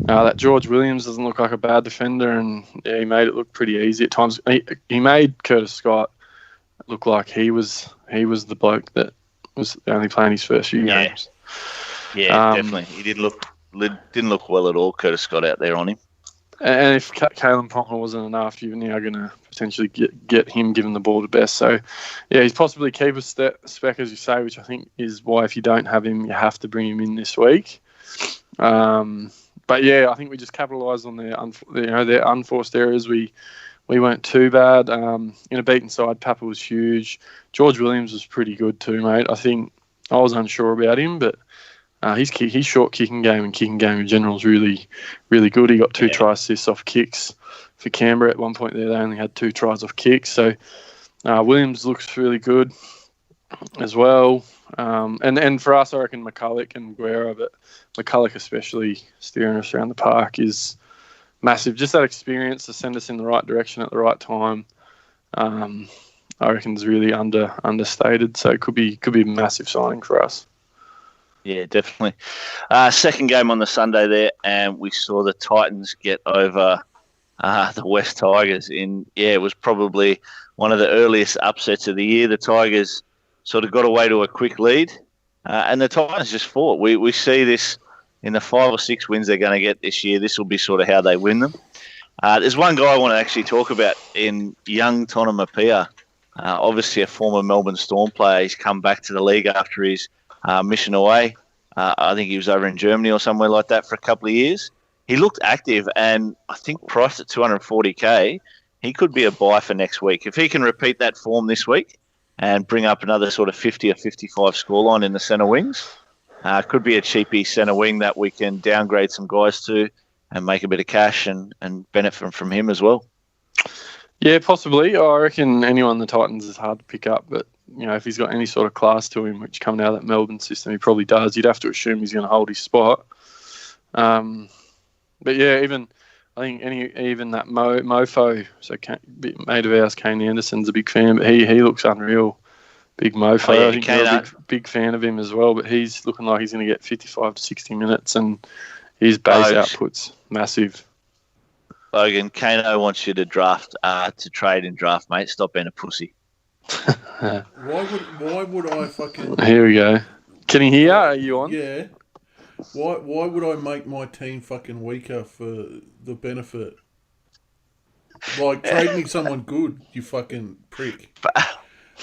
That George Williams doesn't look like a bad defender, and he made it look pretty easy at times. He made Curtis Scott look like he was the bloke that was only playing his first few games. Yeah, definitely. He didn't look well at all, Curtis Scott, out there on him. And if Kalen Ponga wasn't enough, you're now going to potentially get him given the ball to best. So, yeah, he's possibly keeper spec, as you say, which I think is why if you don't have him, you have to bring him in this week. But, yeah, I think we just capitalised on their unforced errors. We weren't too bad. In a beaten side, Papa was huge. George Williams was pretty good too, mate. I think I was unsure about him, but his short kicking game and kicking game in general is really, really good. He got 2 try assists off kicks for Canberra. At one point there, they only had 2 tries off kicks. So Williams looks really good as well. And for us, I reckon McCulloch and Guerra, but McCulloch especially steering us around the park is massive. Just that experience to send us in the right direction at the right time, I reckon is really understated. So it could be a massive signing for us. Yeah, definitely. Second game on the Sunday there, and we saw the Titans get over the West Tigers. It was probably one of the earliest upsets of the year. The Tigers sort of got away to a quick lead, and the Titans just fought. We see this in the 5 or 6 wins they're going to get this year. This will be sort of how they win them. There's one guy I want to actually talk about in young Tonamapia, obviously a former Melbourne Storm player. He's come back to the league after his mission away. I think he was over in Germany or somewhere like that for a couple of years. He looked active, and I think priced at $240K, he could be a buy for next week. If he can repeat that form this week and bring up another sort of 50 or 55 scoreline in the centre wings, could be a cheapy centre wing that we can downgrade some guys to and make a bit of cash and benefit from him as well. Yeah, possibly. I reckon anyone in the Titans is hard to pick up, but if he's got any sort of class to him, which coming out of that Melbourne system, he probably does. You'd have to assume he's going to hold his spot. But yeah, even that Mofo, so mate of ours, Kane Anderson's a big fan, but he looks unreal. Big Mofo. Oh, yeah, I think you're a big fan of him as well, but he's looking like he's going to get 55 to 60 minutes, and his base output's massive. Logan, Kano wants you to trade in draft, mate. Stop being a pussy. Why would I fucking... Here we go. Can you hear? Are you on? Yeah. Why would I make my team fucking weaker for the benefit? Like, trade me someone good, you fucking prick.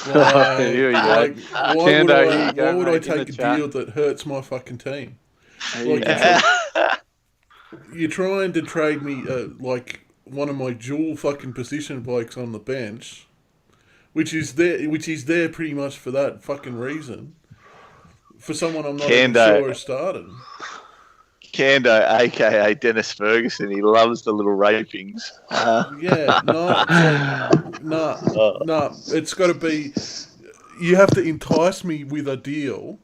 Here we go. Why would I take a deal that hurts my fucking team? You're trying to trade me like one of my dual fucking position blokes on the bench, which is there pretty much for that fucking reason. For someone I'm not even sure is starting. Kando, a.k.a. Dennis Ferguson, he loves the little rapings. No. It's got to be... You have to entice me with a deal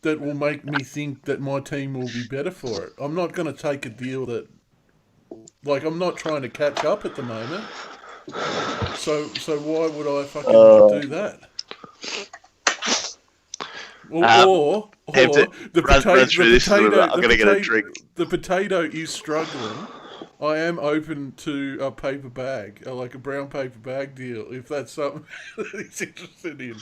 that will make me think that my team will be better for it. I'm not going to take a deal that... Like, I'm not trying to catch up at the moment. So why would I fucking do that? Or the potato is struggling. I am open to a paper bag, like a brown paper bag deal, if that's something that he's interested in.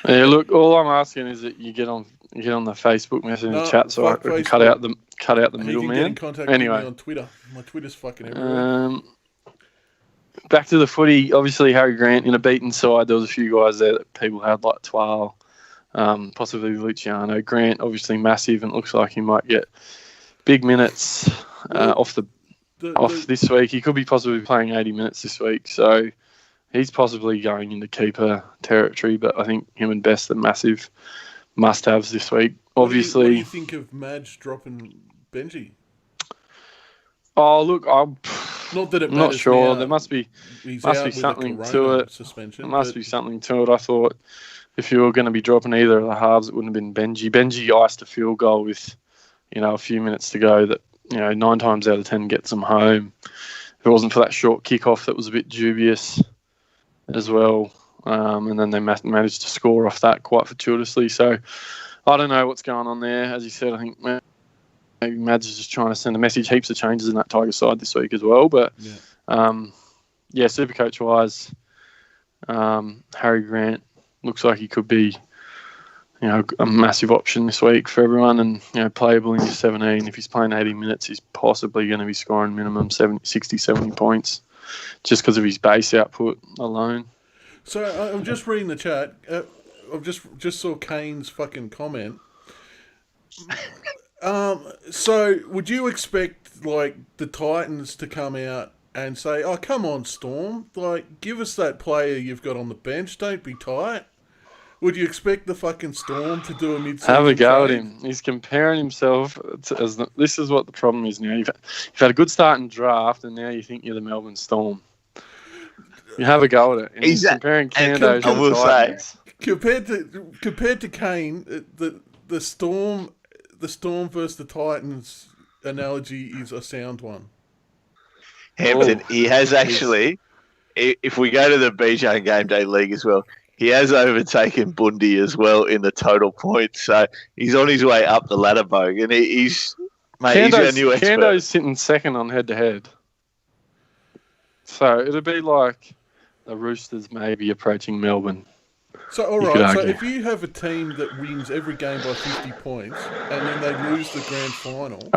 Yeah, look, all I'm asking is that you get on the Facebook Messenger chat so I can cut out the middleman. You can get in contact with me on Twitter. My Twitter's fucking everywhere. Back to the footy. Obviously, Harry Grant in a beaten side. There was a few guys there that people had, like Twal, possibly Luciano. Grant, obviously massive, and it looks like he might get big minutes off this week. He could be possibly playing 80 minutes this week, so he's possibly going into keeper territory. But I think him and Best are massive must-haves this week. Obviously, what do you think of Madge dropping Benji? Oh, look, I'm not sure. Now. There must be something to it. Suspension, there must be something to it. I thought if you were going to be dropping either of the halves, it wouldn't have been Benji. Benji iced a field goal with, a few minutes to go that, 9 times out of 10 gets them home. If it wasn't for that short kickoff that was a bit dubious as well. And then they managed to score off that quite fortuitously. So I don't know what's going on there. As you said, I think maybe Mads is just trying to send a message. Heaps of changes in that Tiger side this week as well. But, Supercoach-wise, Harry Grant looks like he could be, a massive option this week for everyone, and playable in your 17. If he's playing 80 minutes, he's possibly going to be scoring minimum 60, 70 points just because of his base output alone. So I'm just reading the chat. I've just saw Kane's fucking comment. So would you expect like the Titans to come out and say, "Oh, come on, Storm! Like, give us that player you've got on the bench. Don't be tight." Would you expect the fucking Storm to do a mid-season Have a go trade? at him. He's comparing himself this is what the problem is now. You've had a good start in draft, and now you think you're the Melbourne Storm. You have a go at it. And he's comparing Kando to the Titans. Compared to Kane, the Storm versus the Titans analogy is a sound one. Hampton, he has actually, if we go to the BJ Game Day League as well, he has overtaken Bundy as well in the total points. So he's on his way up the ladder, Bogan. He's our new expert. Kando's sitting second on head-to-head. So it'll be like the Roosters maybe approaching Melbourne. So, all right, so if you have a team that wins every game by 50 points and then they lose the grand final,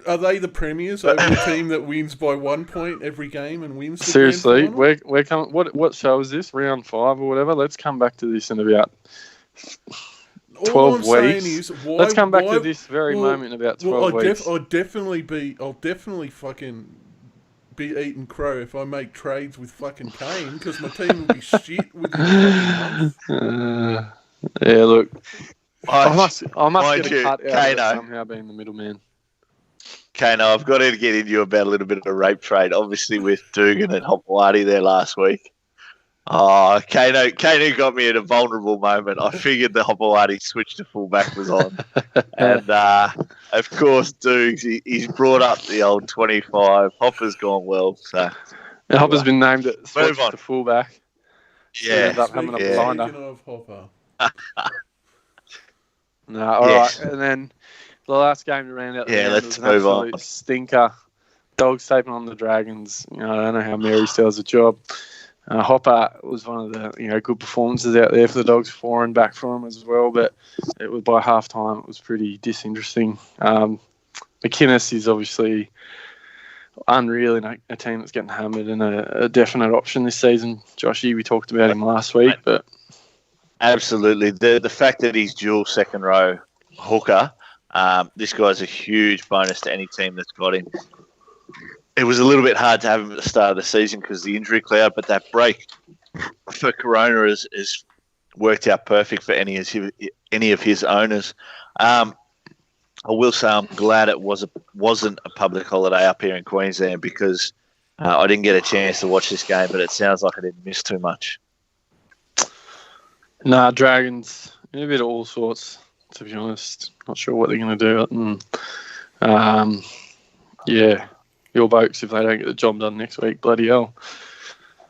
are they the premiers over the team that wins by 1 point every game and wins the Seriously, grand final? we're coming. What show is this? Round 5 or whatever? Let's come back to this in about 12 weeks. Let's come back to this very moment in about 12 weeks. I'll definitely fucking be eating crow if I make trades with fucking Kane because my team will be shit within a month. Yeah, look, I must get a cut out of it Kano, somehow being the middleman. Kano, I've got to get into you about a little bit of a rape trade, obviously with Dugan and Hopewadi there last week. Oh, Kano got me at a vulnerable moment. I figured the Hopewadi switch to fullback was on. And, of course, Dukes, he's brought up the old 25. Hopper's gone well. So Hopper's been named at switch to fullback. Yeah. So having a blinder. Speaking of Hopper. No, all right. And then the last game to round out the round let's was an move absolute on. stinker. Dogs taping on the Dragons. I don't know how Mary still has a job. Hopper was one of the good performances out there for the Dogs, foreign back for him as well. But it was by half time. It was pretty disinteresting. McInnes is obviously unreal in a team that's getting hammered and a definite option this season. Joshy, we talked about him last week, but absolutely the fact that he's dual second row hooker. This guy's a huge bonus to any team that's got him. It was a little bit hard to have him at the start of the season because of the injury cloud, but that break for Corona has worked out perfect for any of his owners. I will say I'm glad it wasn't a public holiday up here in Queensland because I didn't get a chance to watch this game, but it sounds like I didn't miss too much. Nah, Dragons, a bit of all sorts, to be honest. Not sure what they're going to do. Yeah. Your Boats, if they don't get the job done next week, bloody hell.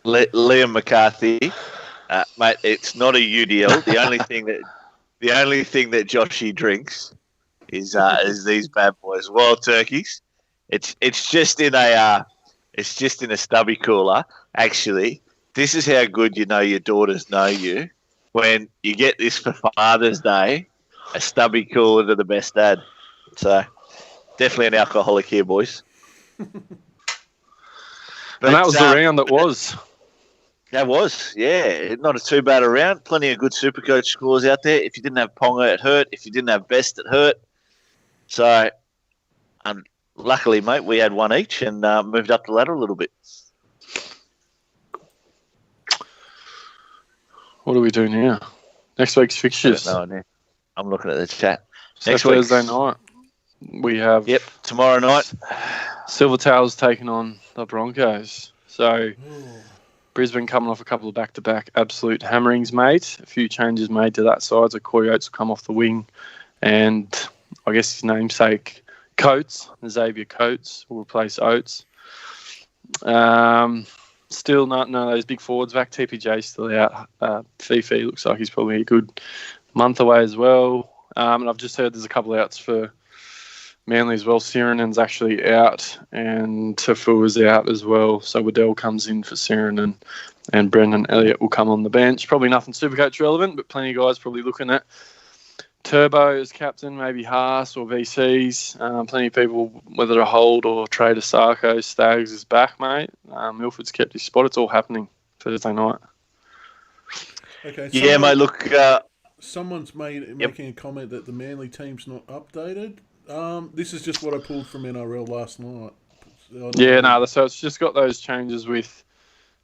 Liam McCarthy, mate, it's not a UDL. The only thing that Joshy drinks is these bad boys, wild turkeys. It's just in a stubby cooler. Actually, this is how good you know your daughters know you when you get this for Father's Day, a stubby cooler to the best dad. So definitely an alcoholic here, boys. And that was the round that was. That was, yeah. Not a too bad a round. Plenty of good Supercoach scores out there. If you didn't have Ponga, it hurt. If you didn't have Best, it hurt. So, luckily, mate, we had one each and moved up the ladder a little bit. What do we do now? Next week's fixtures. No idea. I'm looking at the chat. So Next Thursday night, we have tomorrow night. Silvertails taking on the Broncos. So Brisbane coming off a couple of back-to-back absolute hammerings, mate. A few changes made to that side. So Corey Oates will come off the wing. And I guess his namesake, Coates, Xavier Coates, will replace Oates. Still none of those big forwards back. TPJ still out. Fifi looks like he's probably a good month away as well. And I've just heard there's a couple outs for Manly as well. Sirenen's actually out, and Tafua's out as well. So Waddell comes in for Sirenen, and Brendan Elliott will come on the bench. Probably nothing Supercoach relevant, but plenty of guys probably looking at Turbo as captain, maybe Haas or VCs. Plenty of people, whether to hold or trade a Sarko. Staggs is back, mate. Milford's kept his spot. It's all happening Thursday night. Okay. Yeah, mate, look... Someone's making a comment that the Manly team's not updated. This is just what I pulled from NRL last night. So it's just got those changes with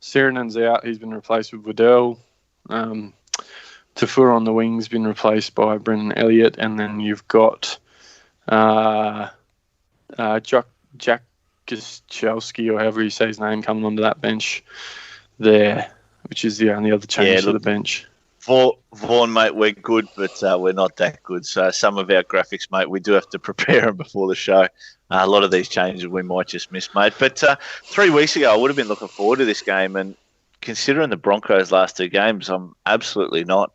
Sirenen's out. He's been replaced with Waddell. Tafur on the wing's been replaced by Brendan Elliott, and then you've got Jack Gaszczewski, or however you say his name, coming onto that bench there, which is the only other change to the bench. Vaughan, mate, we're good, but we're not that good. So some of our graphics, mate, we do have to prepare them before the show. A lot of these changes we might just miss, mate. But 3 weeks ago, I would have been looking forward to this game, and considering the Broncos' last 2 games, I'm absolutely not.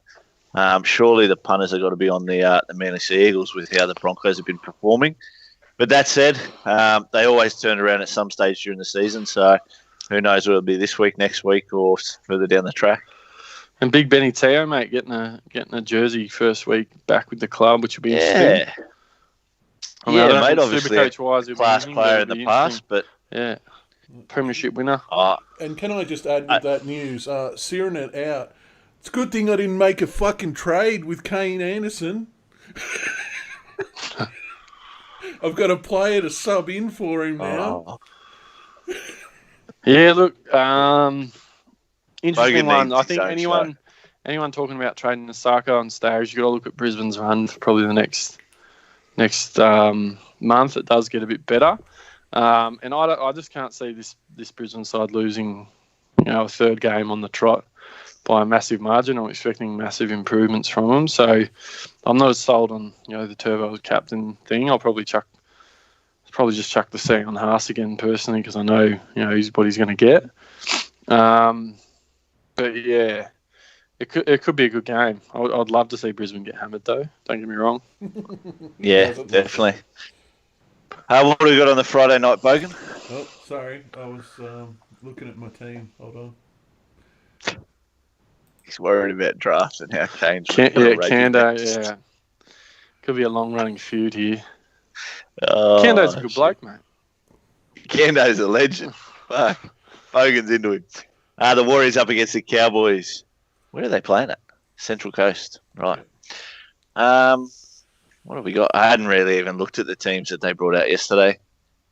Surely the punters have got to be on the Manly Sea Eagles with how the Broncos have been performing. But that said, they always turn around at some stage during the season, so who knows whether it'll be this week, next week, or further down the track. And Big Benny Teo, mate, getting a jersey first week back with the club, which will be interesting. Mate, obviously a class player in the past, but... Yeah, premiership winner. And can I just add with that news, Sirenen out. It's a good thing I didn't make a fucking trade with Kane Anderson. I've got a player to sub in for him now. Yeah, look, interesting one. I think anyone talking about trading the Sarko on Stars, you've got to look at Brisbane's run for probably the next month. It does get a bit better. And I just can't see this Brisbane side losing, a third game on the trot by a massive margin. I'm expecting massive improvements from them. So I'm not as sold on, the Turbo captain thing. I'll probably just chuck the C on Haas again personally, because I know, he's what he's going to get. But yeah, it could be a good game. I'd love to see Brisbane get hammered though. Don't get me wrong. Yeah, definitely. What have we got on the Friday night, Bogan? Oh, sorry. I was looking at my team. Hold on. He's worried about drafts and how Kane's... Kando, yeah. Could be a long-running feud here. Kando's a good bloke, mate. Kando's a legend. Fuck. Bogan's into him. The Warriors up against the Cowboys. Where are they playing at? Central Coast. Right. What have we got? I hadn't really even looked at the teams that they brought out yesterday.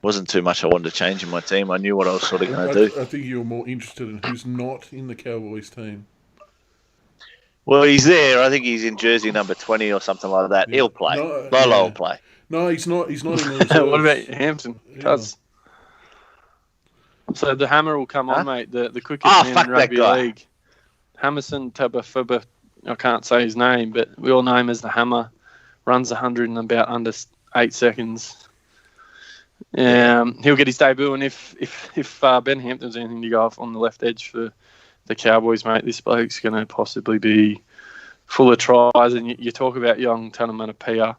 Wasn't too much I wanted to change in my team. I knew what I was sort of going to do. I think you're more interested in who's not in the Cowboys team. Well, he's there. I think he's in jersey number 20 or something like that. Yeah. He'll play. Lolo will play. No, he's not. He's not in the reserves. What about Hampton? Yeah. So the hammer will come on, mate. The quickest man in rugby league. Hammerson Tabafuba. I can't say his name, but we all know him as the Hammer. Runs 100 in about under 8 seconds. He'll get his debut, and if Ben Hampton's anything to go off on the left edge for the Cowboys, mate, this bloke's going to possibly be full of tries. And you talk about young Tanamana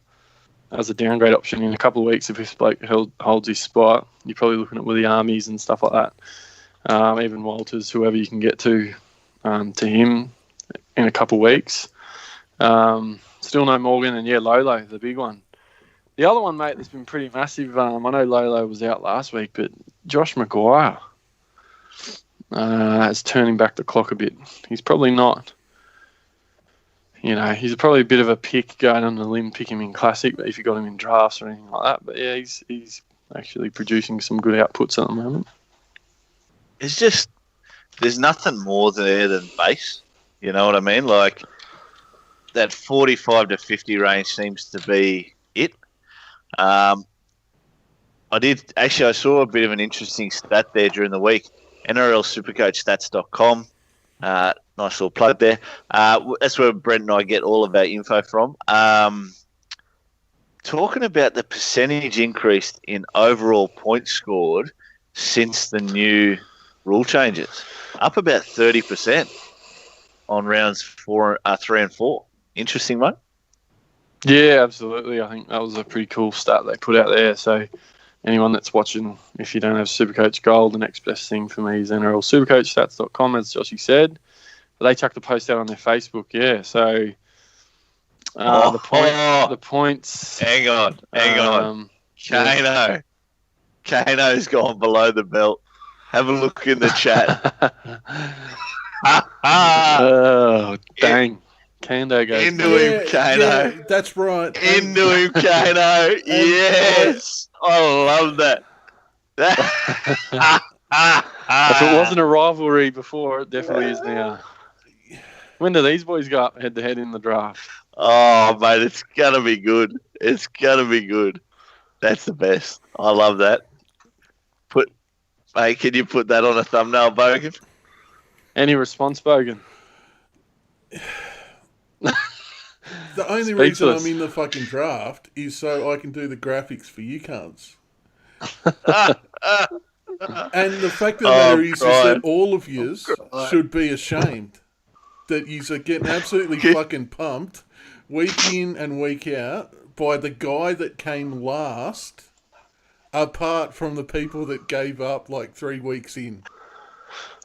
as a downgrade option in a couple of weeks. If this bloke holds his spot, you're probably looking at Willie Armies and stuff like that. Even Walters, whoever you can get to him in a couple of weeks. Still no Morgan, and Lolo, the big one. The other one, mate, that's been pretty massive. I know Lolo was out last week, but Josh Maguire is turning back the clock a bit. He's probably not, he's probably a bit of a pick going on the limb, pick him in Classic, but if you got him in drafts or anything like that. But yeah, he's actually producing some good outputs at the moment. It's just, there's nothing more there than base. You know what I mean? Like, that 45 to 50 range seems to be it. I saw a bit of an interesting stat there during the week. NRL Supercoach Stats.com. Nice little plug there. That's where Brent and I get all of our info from. Talking about the percentage increase in overall points scored since the new rule changes. Up about 30% on rounds 3 and 4. Interesting one. Yeah, absolutely. I think that was a pretty cool stat they put out there. So anyone that's watching, if you don't have Supercoach Gold, the next best thing for me is NRLSupercoachstats.com, as Joshy said. But they chucked the post out on their Facebook, yeah. So the points. Hang on. Kano's gone below the belt. Have a look in the chat. Oh, dang. Kando goes Into him, Kano. Yeah, that's right. Into him, Kano. Yes. I love that. If it wasn't a rivalry before, it definitely is now. When do these boys go up head-to-head in the draft? Oh, mate, it's going to be good. It's going to be good. That's the best. I love that. Mate, can you put that on a thumbnail, Bogan? Any response, Bogan? The only reason I'm in the fucking draft is so I can do the graphics for you cunts. And the fact of the matter is that all of yous should be ashamed that yous are getting absolutely fucking pumped week in and week out by the guy that came last, apart from the people that gave up like 3 weeks in.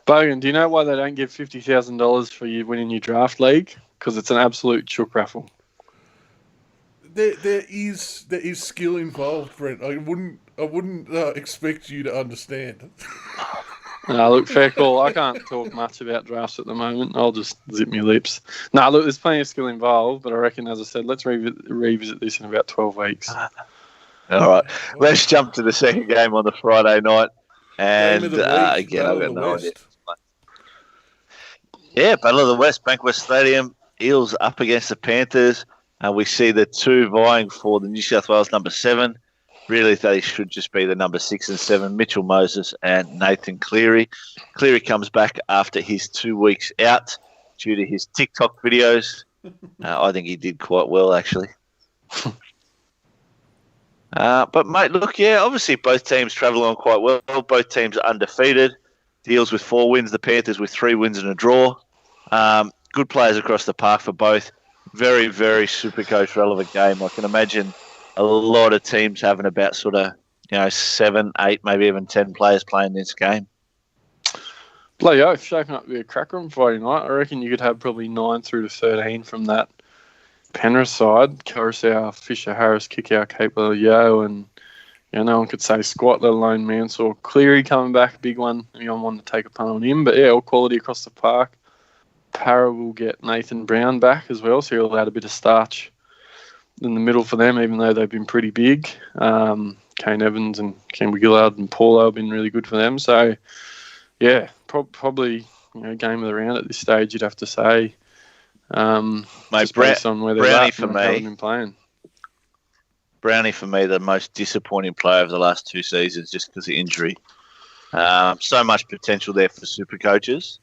Bogan, do you know why they don't give $50,000 for you winning your draft league? Because it's an absolute chook raffle. There is skill involved, Brent. I wouldn't expect you to understand. No, look, fair call. I can't talk much about drafts at the moment. I'll just zip my lips. No, look, there's plenty of skill involved, but I reckon, as I said, let's revisit this in about 12 weeks. All right, let's jump to the second game on the Friday night. And Game of the week, again, I've Battle got of the no West. idea. Yeah, Battle of the West, Bankwest Stadium. Eels up against the Panthers. We see the two vying for the New South Wales number 7. Really, they should just be the number 6 and 7, Mitchell Moses and Nathan Cleary. Cleary comes back after his 2 weeks out due to his TikTok videos. I think he did quite well, actually. But, mate, look, yeah, obviously both teams travel on quite well. Both teams are undefeated. The Eels with 4 wins, the Panthers with 3 wins and a draw. Good players across the park for both. Very, very Supercoach relevant game. I can imagine a lot of teams having about 7, 8, maybe even 10 players playing this game. Bloody oath, shaping up to be a cracker on Friday night. I reckon you could have probably 9 through to 13 from that Penrith side. Coruscant, Fisher, Harris, Kickout, Capewell, Yeo, and no one could say squat, let alone Mansour. Cleary coming back, big one. Anyone want to take a punt on him? But yeah, all quality across the park. Para will get Nathan Brown back as well, so he'll add a bit of starch in the middle for them, even though they've been pretty big. Kane Evans and Campbell Gillard and Paulo have been really good for them. So, yeah, probably game of the round at this stage, you'd have to say. Mate, based on where they're Brownie at for and me. how they've been playing. Brownie, for me, the most disappointing player of the last 2 seasons just because of injury. So much potential there for super coaches,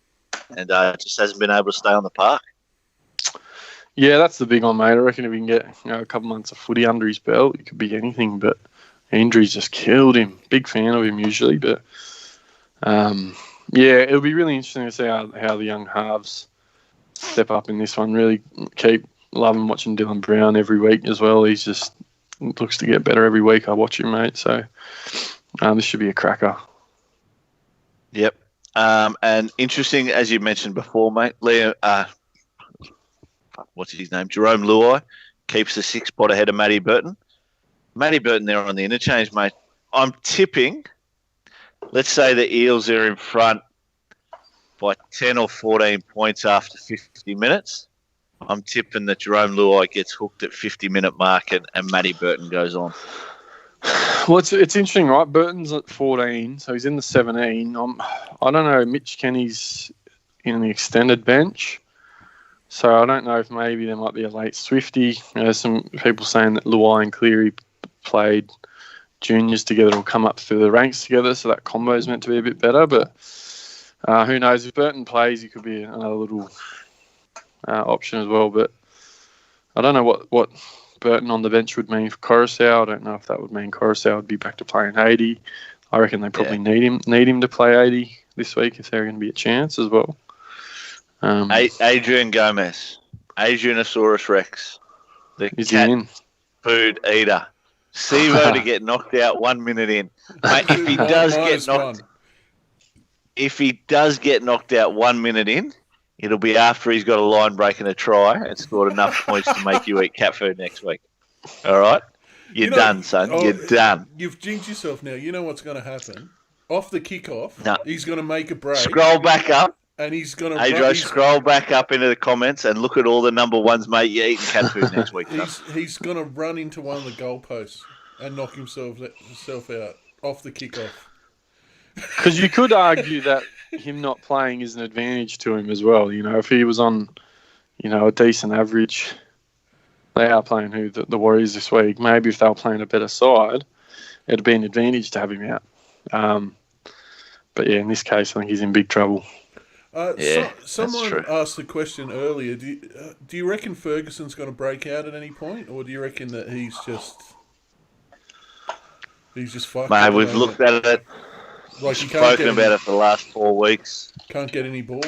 and just hasn't been able to stay on the park. Yeah, that's the big one, mate. I reckon if we can get a couple months of footy under his belt, it could be anything, but injuries just killed him. Big fan of him usually, but yeah, it'll be really interesting to see how the young halves step up in this one. Really keep loving watching Dylan Brown every week as well. He's just looks to get better every week. I watch him, mate. So this should be a cracker. Yep. And interesting, as you mentioned before, mate, what's his name? Jerome Luai keeps the 6th spot ahead of Matty Burton. Matty Burton there on the interchange, mate. I'm tipping, let's say the Eels are in front by 10 or 14 points after 50 minutes. I'm tipping that Jerome Luai gets hooked at 50-minute mark and Matty Burton goes on. Well, it's interesting, right? Burton's at 14, so he's in the 17. I don't know. Mitch Kenny's in the extended bench, so I don't know if maybe there might be a late Swifty. There's some people saying that Luai and Cleary played juniors together or come up through the ranks together, so that combo is meant to be a bit better. But who knows? If Burton plays, he could be another little option as well. But I don't know what Burton on the bench would mean for Coruscant. I don't know if that would mean Coruscant would be back to playing 80. I reckon they probably need him to play 80 this week if they're going to be a chance as well. Adrian Gomez, Adrianosaurus Rex. the Is he cat in? food eater. Sivo to get knocked out 1 minute in. Mate, if he does get knocked, if he does get knocked out 1 minute in, it'll be after he's got a line break and a try and scored enough points to make you eat cat food next week. All right? You're done, son. You're done. You've jinxed yourself now. You know what's going to happen. Off the kickoff, No. he's going to make a break. Scroll back up. And he's going to... Adro, scroll back up into the comments and look at all the number ones, mate. You're eating cat food next week. He's going to run into one of the goalposts and knock himself out off the kickoff. Because you could argue that him not playing is an advantage to him as well. You know, if he was on, a decent average, they are playing the Warriors this week. Maybe if they were playing a better side, it'd be an advantage to have him out. But yeah, in this case, I think he's in big trouble. Someone asked the question earlier. Do you reckon Ferguson's going to break out at any point, or do you reckon that he's just fucked? Mate, we've looked at it. Like spoken about it for the last 4 weeks. Can't get any ball.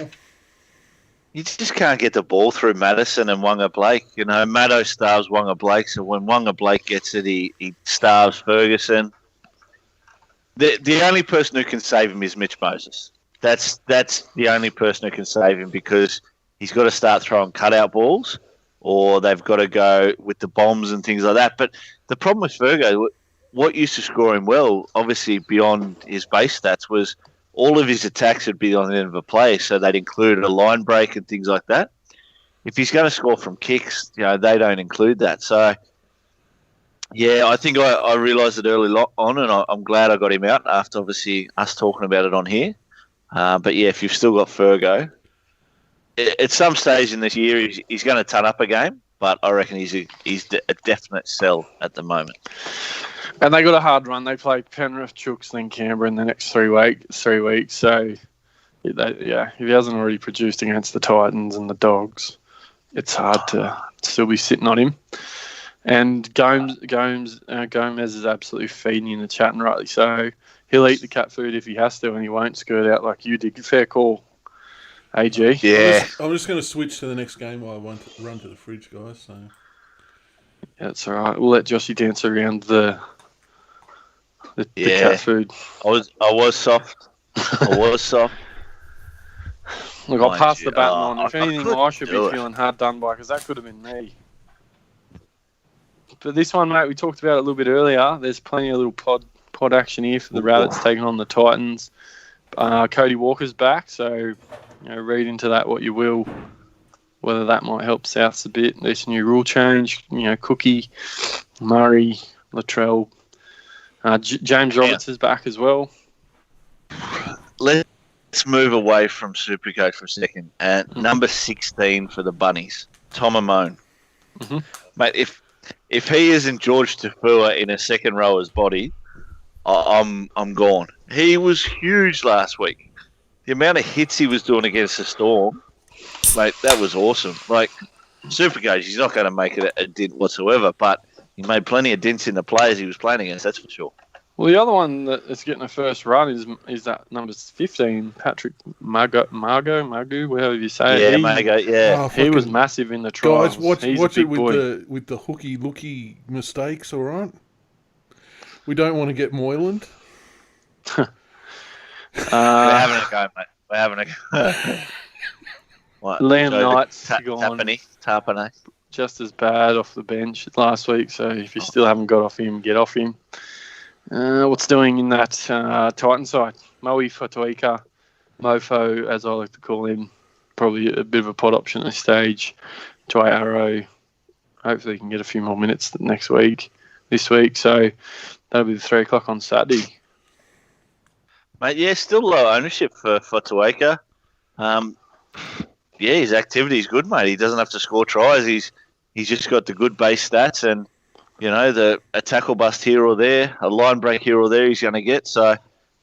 You just can't get the ball through Madison and Wonga Blake. You know, Maddo starves Wonga Blake, so when Wonga Blake gets it, he starves Ferguson. The only person who can save him is Mitch Moses. That's the only person who can save him, because he's got to start throwing cutout balls, or they've got to go with the bombs and things like that. But the problem with Fergo, what used to score him well, obviously beyond his base stats, was all of his attacks would be on the end of a play, so they'd include a line break and things like that. If he's going to score from kicks, they don't include that. So, yeah, I think I realised it early on, and I'm glad I got him out after obviously us talking about it on here. But yeah, if you've still got Fergo, at some stage in this year, he's going to turn up a game, but I reckon he's a definite sell at the moment. And they got a hard run. They play Penrith, Chooks, then Canberra in the next 3 weeks. So, if he hasn't already produced against the Titans and the Dogs, it's hard to still be sitting on him. And Gomez is absolutely feeding in the chat, and rightly so. He'll eat the cat food if he has to, and he won't skirt out like you did. Fair call, AG. Yeah. I'm just going to switch to the next game while I run to the fridge, guys. So. Yeah, that's all right. We'll let Joshy dance around the cat food. I was soft. Look, I'll pass the baton on. If anything, I should be feeling hard done by, because that could have been me. But this one, mate, we talked about it a little bit earlier. There's plenty of little pod action here for the Rabbits taking on the Titans. Cody Walker's back, so read into that what you will. Whether that might help Souths a bit. There's a new rule change. Cookie, Murray, Latrell, James Roberts is back as well. Let's move away from Supercoach for a second. Number 16 for the Bunnies, Tom Amone. Mm-hmm. Mate, if he isn't George Tafua in a second rower's body, I'm gone. He was huge last week. The amount of hits he was doing against the Storm, mate, that was awesome. Like, Supercoach, he's not going to make it a dent whatsoever, but he made plenty of dents in the players he was playing against, that's for sure. Well, the other one that is getting a first run is that number 15, Patrick Magu, whatever you say. Yeah, Mago, yeah. Oh, he was massive in the trials. Guys, watch it with the hooky-looky mistakes, all right? We don't want to get Moyland. We're having a go, mate. We're having a go. Liam Knight's gone. Tapane. Just as bad off the bench last week, so if you still haven't got off him, get off him. What's doing in that Titan side? Moe Fatuika, Mofo, as I like to call him, probably a bit of a pod option at this stage. Jai Arrow, hopefully he can get a few more minutes this week. So that'll be the 3 o'clock on Saturday. Mate, yeah, still low ownership for Fatuika. His activity is good, mate. He doesn't have to score tries. He's just got the good base stats, and a tackle bust here or there, a line break here or there he's going to get. So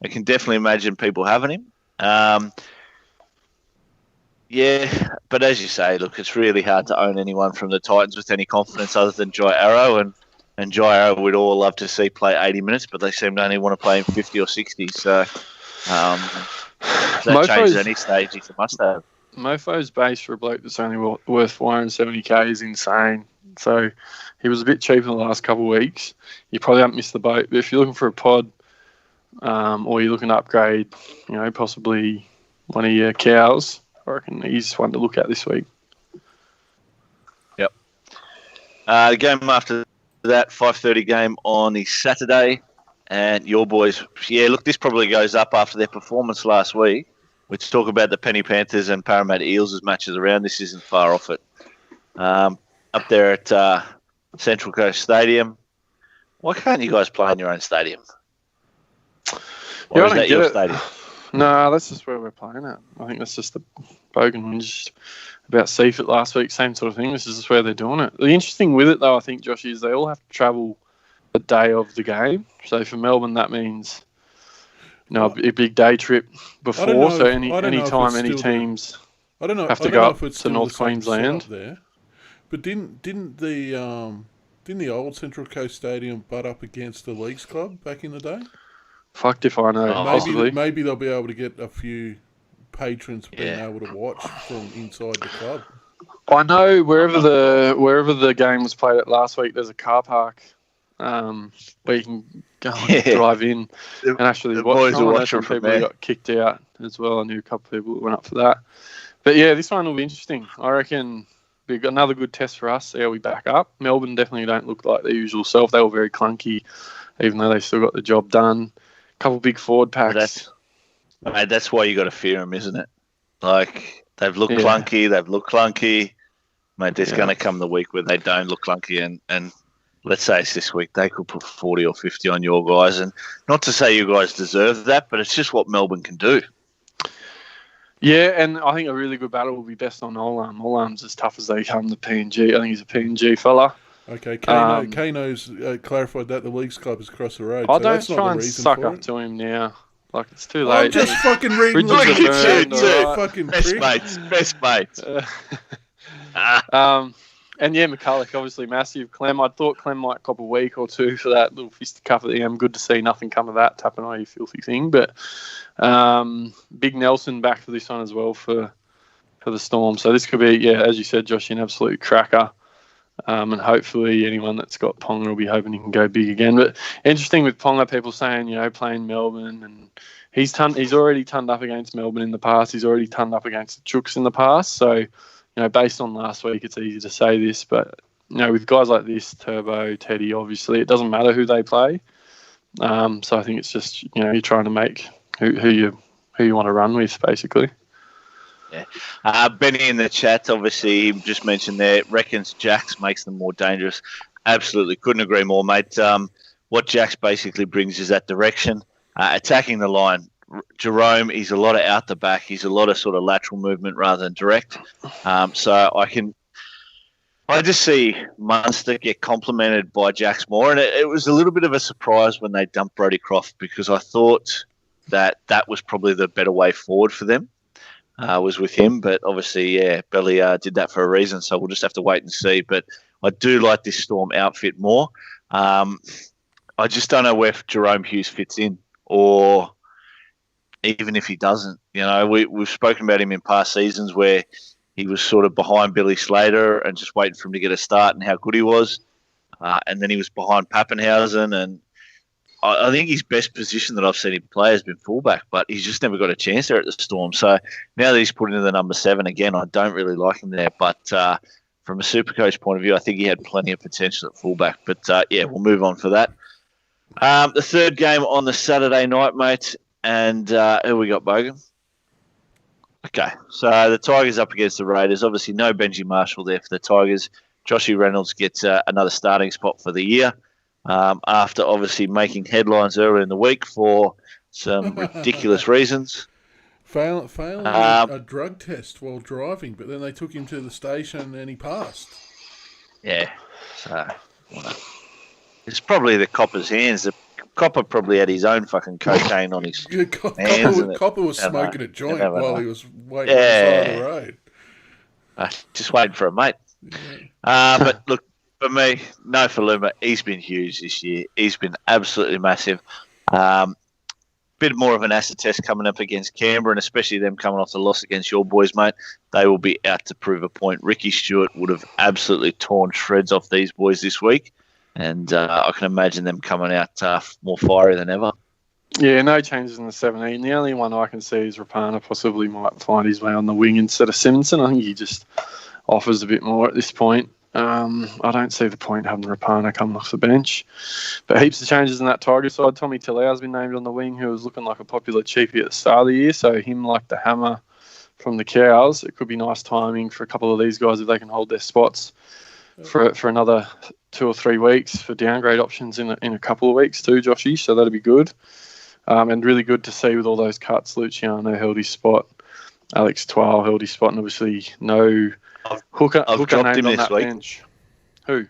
I can definitely imagine people having him. But as you say, look, it's really hard to own anyone from the Titans with any confidence other than Jai Arrow, and Jai Arrow we'd all love to see play 80 minutes, but they seem to only want to play him 50 or 60. So if that changes at any stage, he's a must-have. Mofo's base for a bloke that's only worth 470k is insane. So he was a bit cheap in the last couple of weeks. You probably haven't missed the boat. But if you're looking for a pod, or you're looking to upgrade, possibly one of your cows, I reckon he's one to look at this week. Yep. The game after that, 5:30 game on the Saturday. And your boys, look, this probably goes up after their performance last week. We talk about the Penny Panthers and Parramatta Eels as matches around. This isn't far off it. Up there at Central Coast Stadium. Why can't you guys play in your own stadium? Or is that your stadium? No, that's just where we're playing at. I think that's just the Bogan wins about Seaford last week, same sort of thing. This is just where they're doing it. The interesting with it, though, I think, Josh, is they all have to travel the day of the game. So for Melbourne, that means a big day trip before. So any time any teams have to go up to North Queensland. There. But didn't the old Central Coast Stadium butt up against the Leagues Club back in the day? Fucked if I know. Possibly. Maybe they'll be able to get a few patrons being able to watch from inside the club. I know wherever the game was played at last week, there's a car park where you can go and drive in and actually watch. I know some people got kicked out as well. I knew a couple of people that went up for that. But yeah, this one will be interesting. I reckon be another good test for us. See how we back up. Melbourne definitely don't look like their usual self. They were very clunky, even though they still got the job done. Couple big forward packs. That's why you got to fear them, isn't it? Like, they've looked clunky. Mate, there's going to come the week where they don't look clunky, and let's say it's this week, they could put 40 or 50 on your guys. And not to say you guys deserve that, but it's just what Melbourne can do. Yeah, and I think a really good battle will be best on Olam. Olam's as tough as they come to PNG. I think he's a PNG fella. Okay, Kano's clarified that the Leagues Club is across the road. I don't try and suck up to him now. Like, it's too late. I'm just fucking reading the fucking best mates. And yeah, McCulloch, obviously massive. Clem, I thought Clem might cop a week or two for that little fisticuff at the end. Good to see nothing come of that, tapping away, you filthy thing. But Big Nelson back for this one as well for the Storm. So this could be, as you said, Josh, an absolute cracker. And hopefully anyone that's got Ponga will be hoping he can go big again. But interesting with Ponga, people saying, playing Melbourne, and he's already turned up against Melbourne in the past. He's already turned up against the Chooks in the past. So, based on last week, it's easy to say this, but with guys like this, Turbo, Teddy, obviously, it doesn't matter who they play. So I think it's just you're trying to make who you want to run with, basically. Yeah. Benny in the chat, obviously, just mentioned there, reckons Jax makes them more dangerous. Absolutely, couldn't agree more, mate. What Jax basically brings is that direction, attacking the line. Jerome, he's a lot of out the back. He's a lot of sort of lateral movement rather than direct. So I just see Munster get complimented by Jax more. And it was a little bit of a surprise when they dumped Brodie Croft, because I thought that was probably the better way forward for them, was with him. But obviously, Belly did that for a reason. So we'll just have to wait and see. But I do like this Storm outfit more. I just don't know where Jerome Hughes fits in, or even if he doesn't. We've spoken about him in past seasons where he was sort of behind Billy Slater and just waiting for him to get a start and how good he was. And then he was behind Pappenhausen. And I think his best position that I've seen him play has been fullback, but he's just never got a chance there at the Storm. So now that he's put into the number 7 again, I don't really like him there. But from a Supercoach point of view, I think he had plenty of potential at fullback. But we'll move on for that. The third game on the Saturday night, mate. And who we got, Bogan? Okay, so the Tigers up against the Raiders. Obviously, no Benji Marshall there for the Tigers. Joshy Reynolds gets another starting spot for the year after obviously making headlines earlier in the week for some ridiculous reasons. Failing a drug test while driving, but then they took him to the station and he passed. Yeah, so it's probably the copper's hands. The Copper probably had his own fucking cocaine on his hands. Copper was smoking a joint while he was waiting on the side of the road. Just waiting for a mate. Yeah. But look, for me, no for Luma. He's been huge this year. He's been absolutely massive. bit more of an acid test coming up against Canberra, and especially them coming off the loss against your boys, mate. They will be out to prove a point. Ricky Stewart would have absolutely torn shreds off these boys this week, and I can imagine them coming out more fiery than ever. Yeah, no changes in the 17. The only one I can see is Rapana possibly might find his way on the wing instead of Simonson. I think he just offers a bit more at this point. I don't see the point having Rapana coming off the bench. But heaps of changes in that Tiger side. Tommy Talau's been named on the wing, who was looking like a popular cheapie at the start of the year. So him like the hammer from the Cows. It could be nice timing for a couple of these guys if they can hold their spots for another 2 or 3 weeks, for downgrade options in a couple of weeks too, Joshy. So that'll be good. And really good to see with all those cuts. Luciano held his spot. Alex Twal held his spot. And obviously no... Hooker dropped him named on this that week. bench. Who?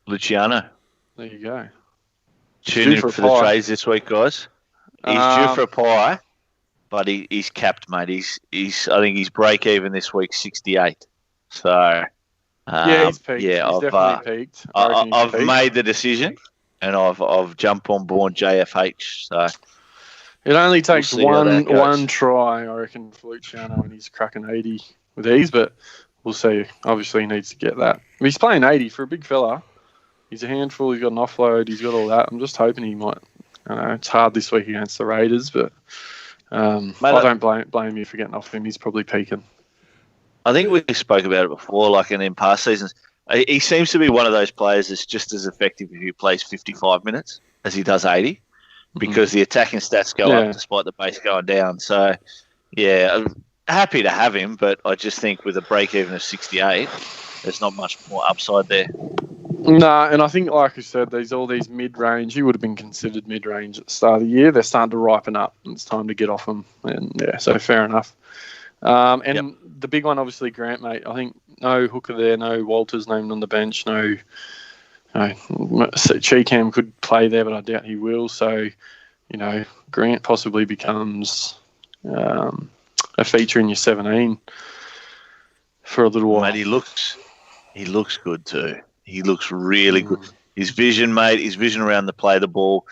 Luciano. There you go. Tune in for the trades this week, guys. He's due for a pie, but he's capped, mate. He's I think he's break even this week 68. So he's peaked. Yeah, he's definitely peaked. I've made the decision, and I've jumped on board JFH. So it only takes we'll one try, I reckon, for Luciano, and he's cracking 80 with ease, but we'll see. Obviously, he needs to get that. He's playing 80 for a big fella. He's a handful. He's got an offload. He's got all that. I'm just hoping he might. I know it's hard this week against the Raiders, but I don't blame you for getting off him. He's probably peaking. I think we spoke about it before, like in past seasons. He seems to be one of those players that's just as effective if he plays 55 minutes as he does 80, because the attacking stats go up despite the base going down. So, yeah, I'm happy to have him, but I just think with a break-even of 68, there's not much more upside there. No, and I think, like you said, all these mid-range, he would have been considered mid-range at the start of the year. They're starting to ripen up, and it's time to get off them. And, yeah, so fair enough. The big one, obviously, Grant, mate. I think no Hooker there, no Walters named on the bench, no Cheekham could play there, but I doubt he will. So, Grant possibly becomes a feature in your 17 for a little while. Mate, he looks good too. He looks really good. His vision, mate, his vision around the play of the ball.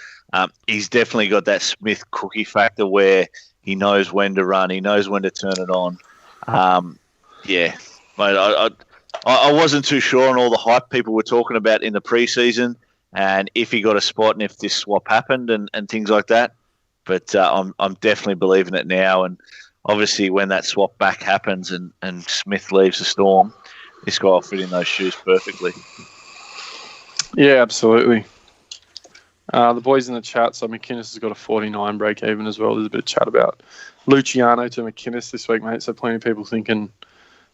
He's definitely got that Smith cookie factor where he knows when to run. He knows when to turn it on. Mate, I wasn't too sure on all the hype people were talking about in the preseason and if he got a spot and if this swap happened and things like that. But I'm definitely believing it now. And obviously when that swap back happens and Smith leaves the Storm, this guy will fit in those shoes perfectly. Yeah, absolutely. The boys in the chat, so McInnes has got a 49 break even as well. There's a bit of chat about Luciano to McInnes this week, mate. So plenty of people thinking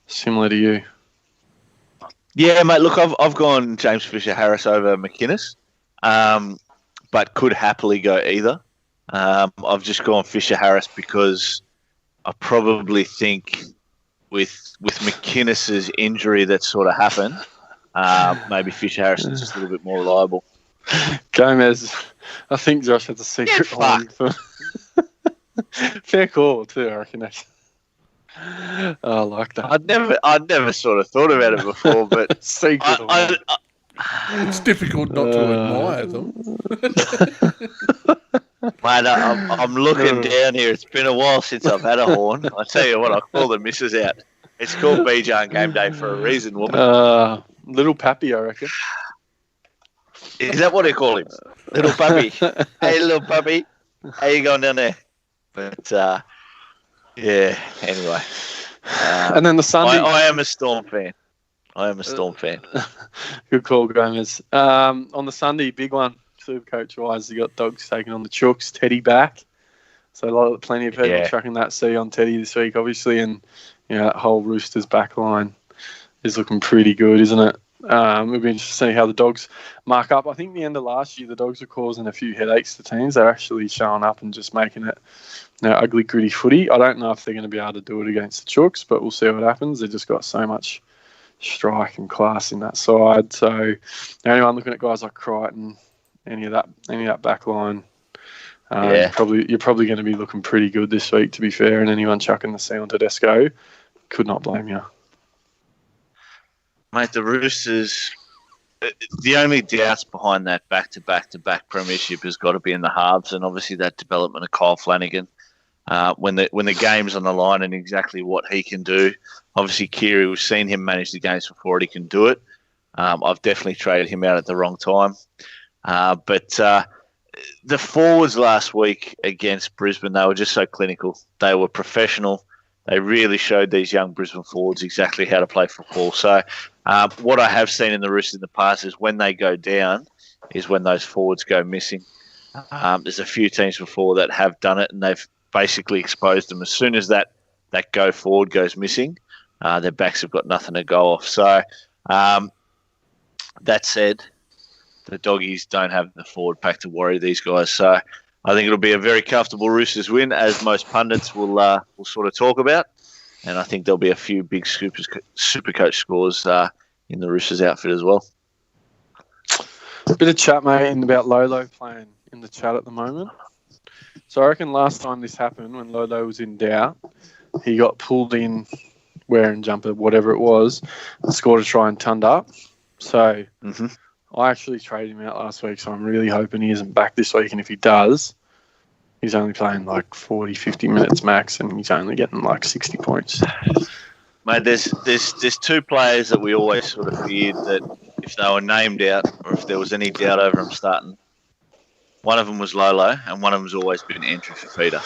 similar to you. Yeah, mate, look, I've gone James Fisher-Harris over McInnes, but could happily go either. I've just gone Fisher-Harris because I probably think with McInnes's injury that sort of happened, maybe Fisher-Harris is just a little bit more reliable. Gomez, I think Josh has a secret one for fair call too, I reckon. I like that. I'd never sort of thought about it before, but secret it's difficult not to admire them. Mate, I'm looking down here. It's been a while since I've had a horn. I tell you what, I call the missus out. It's called Bijan Game Day for a reason, woman. Little Pappy, I reckon. Is that what they call him? Little puppy. Hey, little puppy. How you going down there? But, yeah, anyway. And then the Sunday... I am a Storm fan. Good call, Gomez. On the Sunday, big one, Supercoach-wise, you got Dogs taking on the Chooks. Teddy back. So plenty of people chucking that C on Teddy this week, obviously, and that whole Roosters back line is looking pretty good, isn't it? It'll be interesting to see how the Dogs mark up. I think the end of last year, the Dogs were causing a few headaches to teams. They're actually showing up and just making it ugly, gritty footy. I don't know if they're going to be able to do it against the Chooks, but we'll see what happens. They've just got so much strike and class in that side. So anyone looking at guys like Crichton, any of that back line, you're probably going to be looking pretty good this week, to be fair. And anyone chucking the C on Tedesco, could not blame you. Mate, the Roosters, the only doubts behind that back-to-back-to-back premiership has got to be in the halves, and obviously that development of Kyle Flanagan. When the game's on the line and exactly what he can do. Obviously, Kiri, we've seen him manage the games before, and he can do it. I've definitely traded him out at the wrong time. But the forwards last week against Brisbane, they were just so clinical. They were professional. They really showed these young Brisbane forwards exactly how to play football. So what I have seen in the Roosters in the past is when they go down is when those forwards go missing. There's a few teams before that have done it, and they've basically exposed them. As soon as that go forward goes missing, their backs have got nothing to go off. So that said, the Doggies don't have the forward pack to worry these guys. So I think it'll be a very comfortable Roosters win, as most pundits will sort of talk about. And I think there'll be a few big Supercoach scores in the Roosters outfit as well. A bit of chat, mate, about Lolo playing in the chat at the moment. So I reckon last time this happened, when Lolo was in doubt, he got pulled in wearing jumper, whatever it was, and scored a try and turned up. So I actually traded him out last week, so I'm really hoping he isn't back this week. And if he does, he's only playing like 40, 50 minutes max, and he's only getting like 60 points. Mate, there's two players that we always sort of feared that if they were named out or if there was any doubt over them starting, one of them was Lolo, and one of them's always been Andrew Fafita,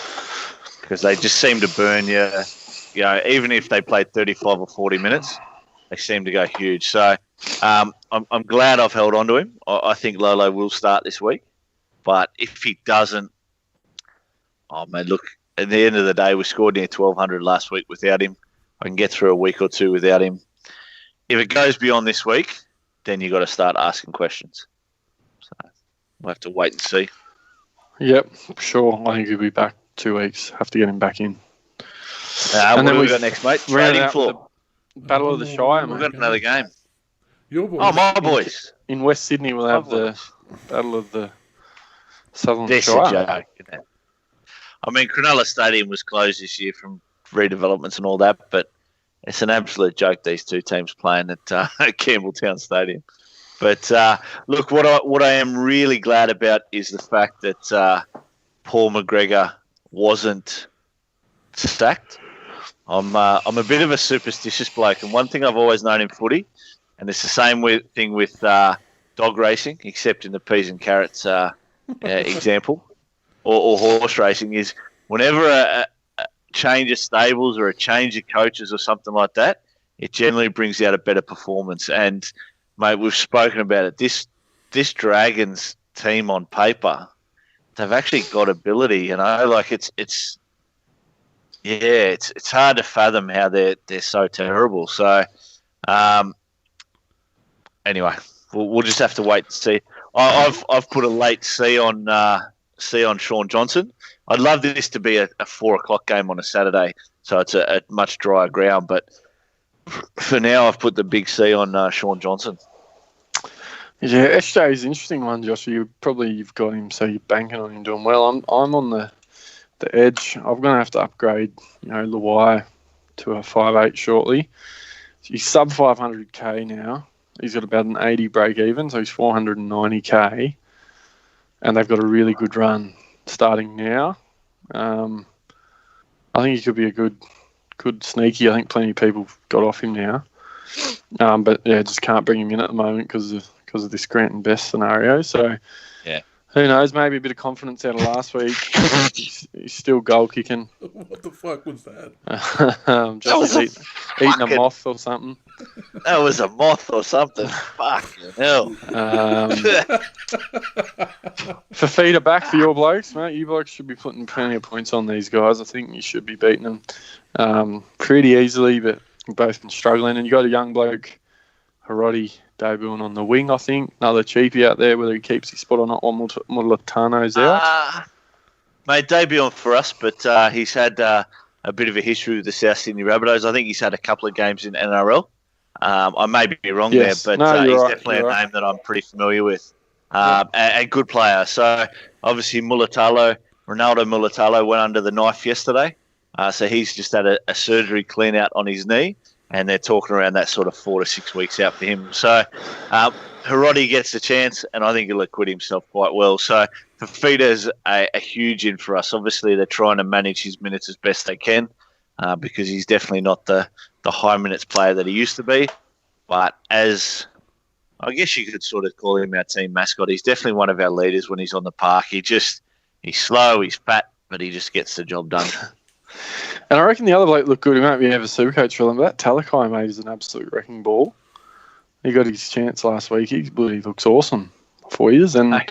because they just seem to burn you. You know, even if they played 35 or 40 minutes, they seem to go huge. So I'm glad I've held on to him. I think Lolo will start this week, but if he doesn't, oh man, look, at the end of the day, we scored near 1,200 last week without him. I can get through a week or two without him. If it goes beyond this week, then you got to start asking questions. So we'll have to wait and see. Yep, sure. I think he'll be back 2 weeks. Have to get him back in. And then we got next, mate. Trading floor. Battle of the Shire. We've got another game. Your boys. Oh, my boys. In West Sydney, we'll have the Battle of the Southern This Shire. is a joke, isn't it? I mean, Cronulla Stadium was closed this year from redevelopments and all that, but it's an absolute joke these two teams playing at Campbelltown Stadium. But look, what I am really glad about is the fact that Paul McGregor wasn't sacked. I'm a bit of a superstitious bloke, and one thing I've always known in footy, and it's the same thing with dog racing, except in the peas and carrots example, or horse racing, is whenever a change of stables or a change of coaches or something like that, it generally brings out a better performance. And mate, we've spoken about it. This Dragons team on paper, they've actually got ability. You know, like it's hard to fathom how they're so terrible. So anyway, we'll just have to wait and see. I've put a late C on Sean Johnson. I'd love this to be a 4 o'clock game on a Saturday, so it's a much drier ground. But for now, I've put the big C on Sean Johnson. Yeah, SJ is an interesting one, Josh. You've got him, so you're banking on him doing well. I'm on the edge. I'm going to have to upgrade, Luai to a 5'8" shortly. He's sub 500k now. He's got about an 80 break even, so he's 490k, and they've got a really good run starting now. I think he could be a good sneaky. I think plenty of people got off him now, but yeah, just can't bring him in at the moment because of this Grant and Best scenario. So yeah, who knows? Maybe a bit of confidence out of last week. He's still goal kicking. What the fuck was that? Just eating a moth or something. That was a moth or something. Fucking hell. Fafita back for your blokes, mate. You blokes should be putting plenty of points on these guys. I think you should be beating them pretty easily, but you've both been struggling. And you got a young bloke, Hiroti, debuting on the wing, I think. Another cheapie out there, whether he keeps his spot or not, while Mulatano's out. Mate, debuting for us, but he's had a bit of a history with the South Sydney Rabbitohs. I think he's had a couple of games in NRL. I may be wrong there, but he's right, definitely a name that I'm pretty familiar with. A good player. So, obviously, Ronaldo Mulatalo went under the knife yesterday. So he's just had a surgery clean out on his knee. and they're talking around that sort of 4 to 6 weeks out for him. So Hiroti gets the chance, and I think he'll acquit himself quite well. So Fafita's a huge in for us. Obviously, they're trying to manage his minutes as best they can because he's definitely not the high minutes player that he used to be. But as I guess you could sort of call him our team mascot, he's definitely one of our leaders when he's on the park. He's slow, he's fat, but he just gets the job done. And I reckon the other bloke looked good. He might be ever Supercoach for them, but that Talakai, mate, is an absolute wrecking ball. He got his chance last week. He looks awesome for you. And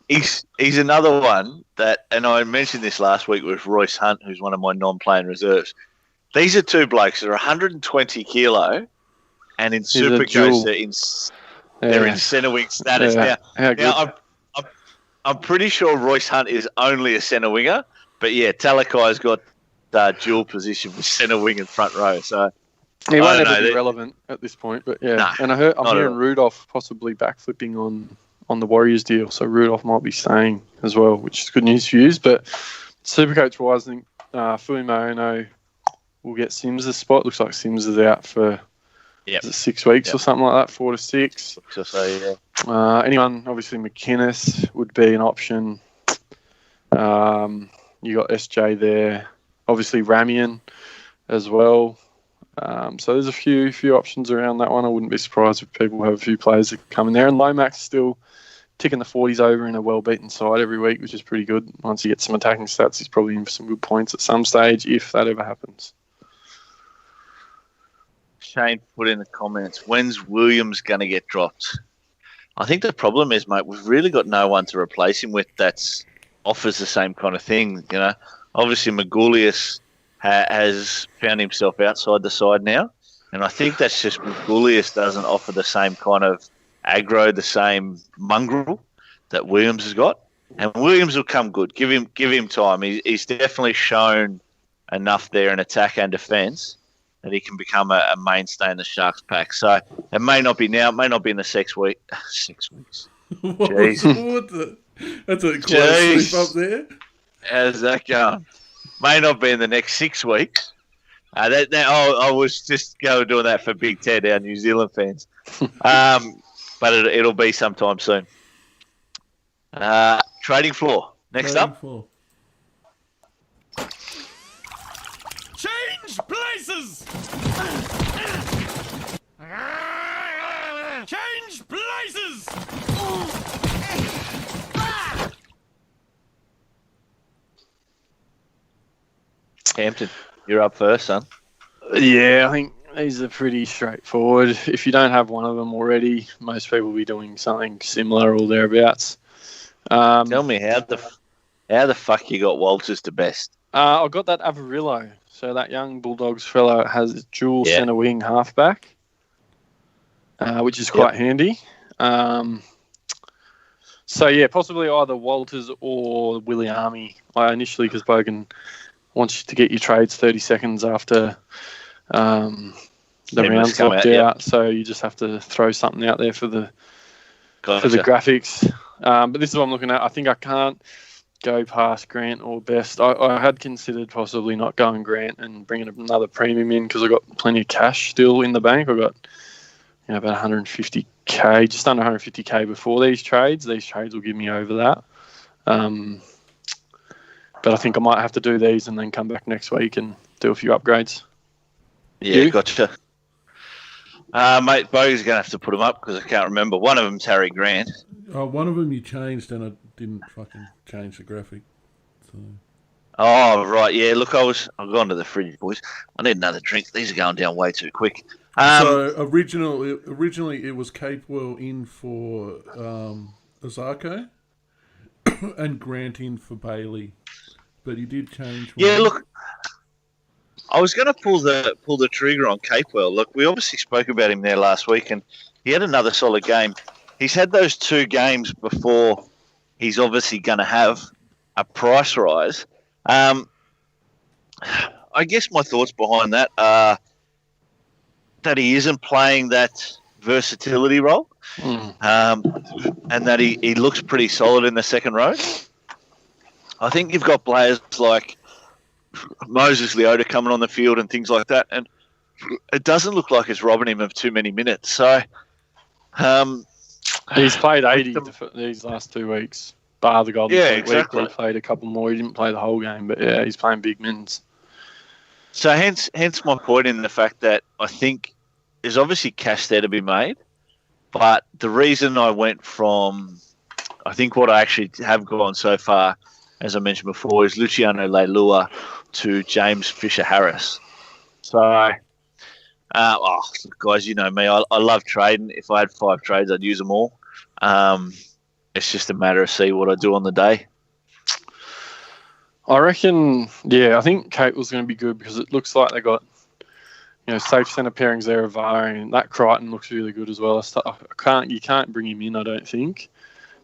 he's another one that, and I mentioned this last week with Royce Hunt, who's one of my non-playing reserves. These are two blokes that are 120 kilo, and in Supercoach they're in centre wing status. Now I'm pretty sure Royce Hunt is only a centre winger, but yeah, Talakai's got dual position with centre wing and front row. So he won't ever be relevant at this point, but yeah. No, and I'm hearing Rudolph possibly backflipping on the Warriors deal, so Rudolph might be staying as well, which is good news for you. But Supercoach wise, I think Fuimaono will get Sims' spot. Looks like Sims is out for 6 weeks or something like that, 4 to 6. So yeah. Anyone, obviously McInnes would be an option. You got SJ there, obviously Ramian as well. So there's a few options around that one. I wouldn't be surprised if people have a few players that come in there. And Lomax still ticking the 40s over in a well-beaten side every week, which is pretty good. Once he gets some attacking stats, he's probably in for some good points at some stage, if that ever happens. Shane put in the comments, when's Williams going to get dropped? I think the problem is, mate, we've really got no one to replace him with that offers the same kind of thing. You know, obviously Magoulias has found himself outside the side now, and I think that's just Magoulias doesn't offer the same kind of aggro, the same mongrel that Williams has got. And Williams will come good. Give him time. He's definitely shown enough there in attack and defence that he can become a mainstay in the Sharks pack. So it may not be now, it may not be in the 6 weeks. 6 weeks. Jeez. That's a close sleep up there. How's that going? May not be in the next 6 weeks. I was just doing that for Big Ted, our New Zealand fans. But it'll be sometime soon. Trading floor. Next up. Change places! Change places! Hampton, you're up first, son. Yeah, I think these are pretty straightforward. If you don't have one of them already, most people will be doing something similar or thereabouts. Tell me how the fuck you got Walters to best? I got that Avarillo. So that young Bulldogs fellow has dual centre wing halfback, which is quite handy. So yeah, possibly either Walters or Williami. I initially, because Bogan wants you to get your trades 30 seconds after the round's locked out, so you just have to throw something out there for the graphics. But this is what I'm looking at. I think I can't go past Grant or Best. I had considered possibly not going Grant and bringing another premium in because I got plenty of cash still in the bank. I got about 150k, just under 150k before these trades. These trades will give me over that. But I think I might have to do these and then come back next week and do a few upgrades. Yeah, gotcha. Mate, Bo's going to have to put them up because I can't remember. One of them's Harry Grant. One of them you changed and I didn't fucking change the graphic. So. Oh, right, yeah. Look, I've gone to the fridge, boys. I need another drink. These are going down way too quick. So originally it was Capewell in for Ozako and Grant in for Bailey, but he did change. Yeah, look, I was going to pull the trigger on Capewell. Look, we obviously spoke about him there last week, and he had another solid game. He's had those 2 games before he's obviously going to have a price rise. I guess my thoughts behind that are that he isn't playing that versatility role, and that he looks pretty solid in the second row. I think you've got players like Moses Leota coming on the field and things like that, and it doesn't look like it's robbing him of too many minutes. So He's played 80 these last 2 weeks. Bar the Golden Fleet exactly. week, he played a couple more. He didn't play the whole game, but yeah, he's playing big minutes. So hence my point in the fact that I think there's obviously cash there to be made, but the reason I went from, I think what I actually have gone so far, as I mentioned before, is Luciano Leilua to James Fisher-Harris. So, guys, you know me, I love trading. If I had 5 trades, I'd use them all. It's just a matter of see what I do on the day. I reckon, I think Kate was going to be good because it looks like they got, safe centre pairings there of Varane, and that Crichton looks really good as well. You can't bring him in, I don't think.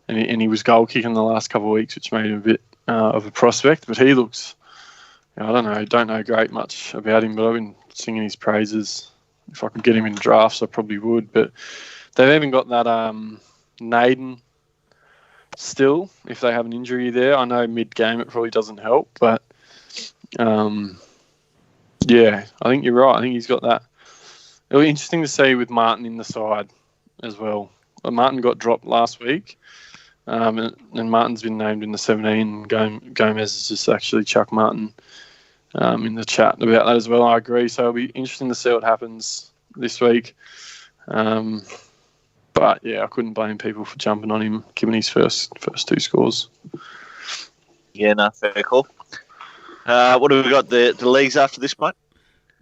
And he was goal kicking the last couple of weeks, which made him a bit of a prospect. But he looks, don't know great much about him, but I've been singing his praises. If I could get him in drafts, I probably would. But they've even got that Naden still, if they have an injury there. I know mid-game it probably doesn't help, but I think you're right. I think he's got that. It'll be interesting to see with Martin in the side as well. Martin got dropped last week, and Martin's been named in the 17. Gomez has just actually chucked Martin in the chat about that as well. I agree. So it'll be interesting to see what happens this week. But yeah, I couldn't blame people for jumping on him, given his first 2 scores. Yeah, no, fair call. What have we got? The leagues after this, mate?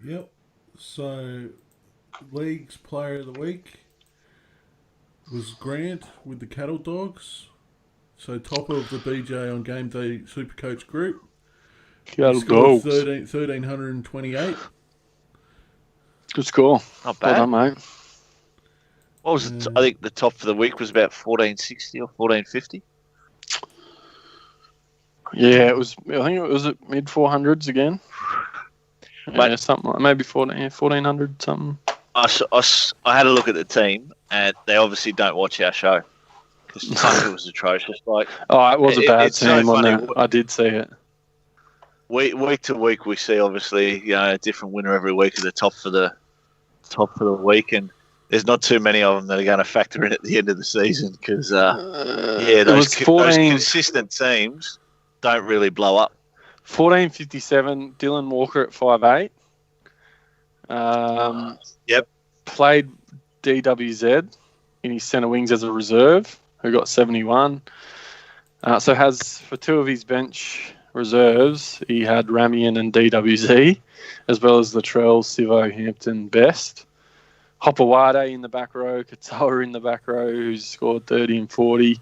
Yep. So, leagues player of the week was Grant with the Cattle Dogs. So, top of the BJ on game day Supercoach group. Cattle Dogs. 1,328. Good score. Not bad. Well done, mate. What was it? I think the top for the week was about 1460 or 1450. Yeah, it was. I think it was at mid 400s again. Yeah, something like maybe 1400 something. I had a look at the team, and they obviously don't watch our show because it was atrocious. Like, it was a bad team. So on that. I did see it. Week to week, we see obviously a different winner every week at the top for the week, and there's not too many of them that are going to factor in at the end of the season because those consistent teams don't really blow up. 1457, Dylan Walker at 5'8". Yep. Played DWZ in his centre wings as a reserve, who got 71. So has, for 2 of his bench reserves, he had Ramian and DWZ, as well as Latrell, Sivo, Hampton, Best. Hopawade in the back row, Katoa in the back row, who's scored 30 and 40.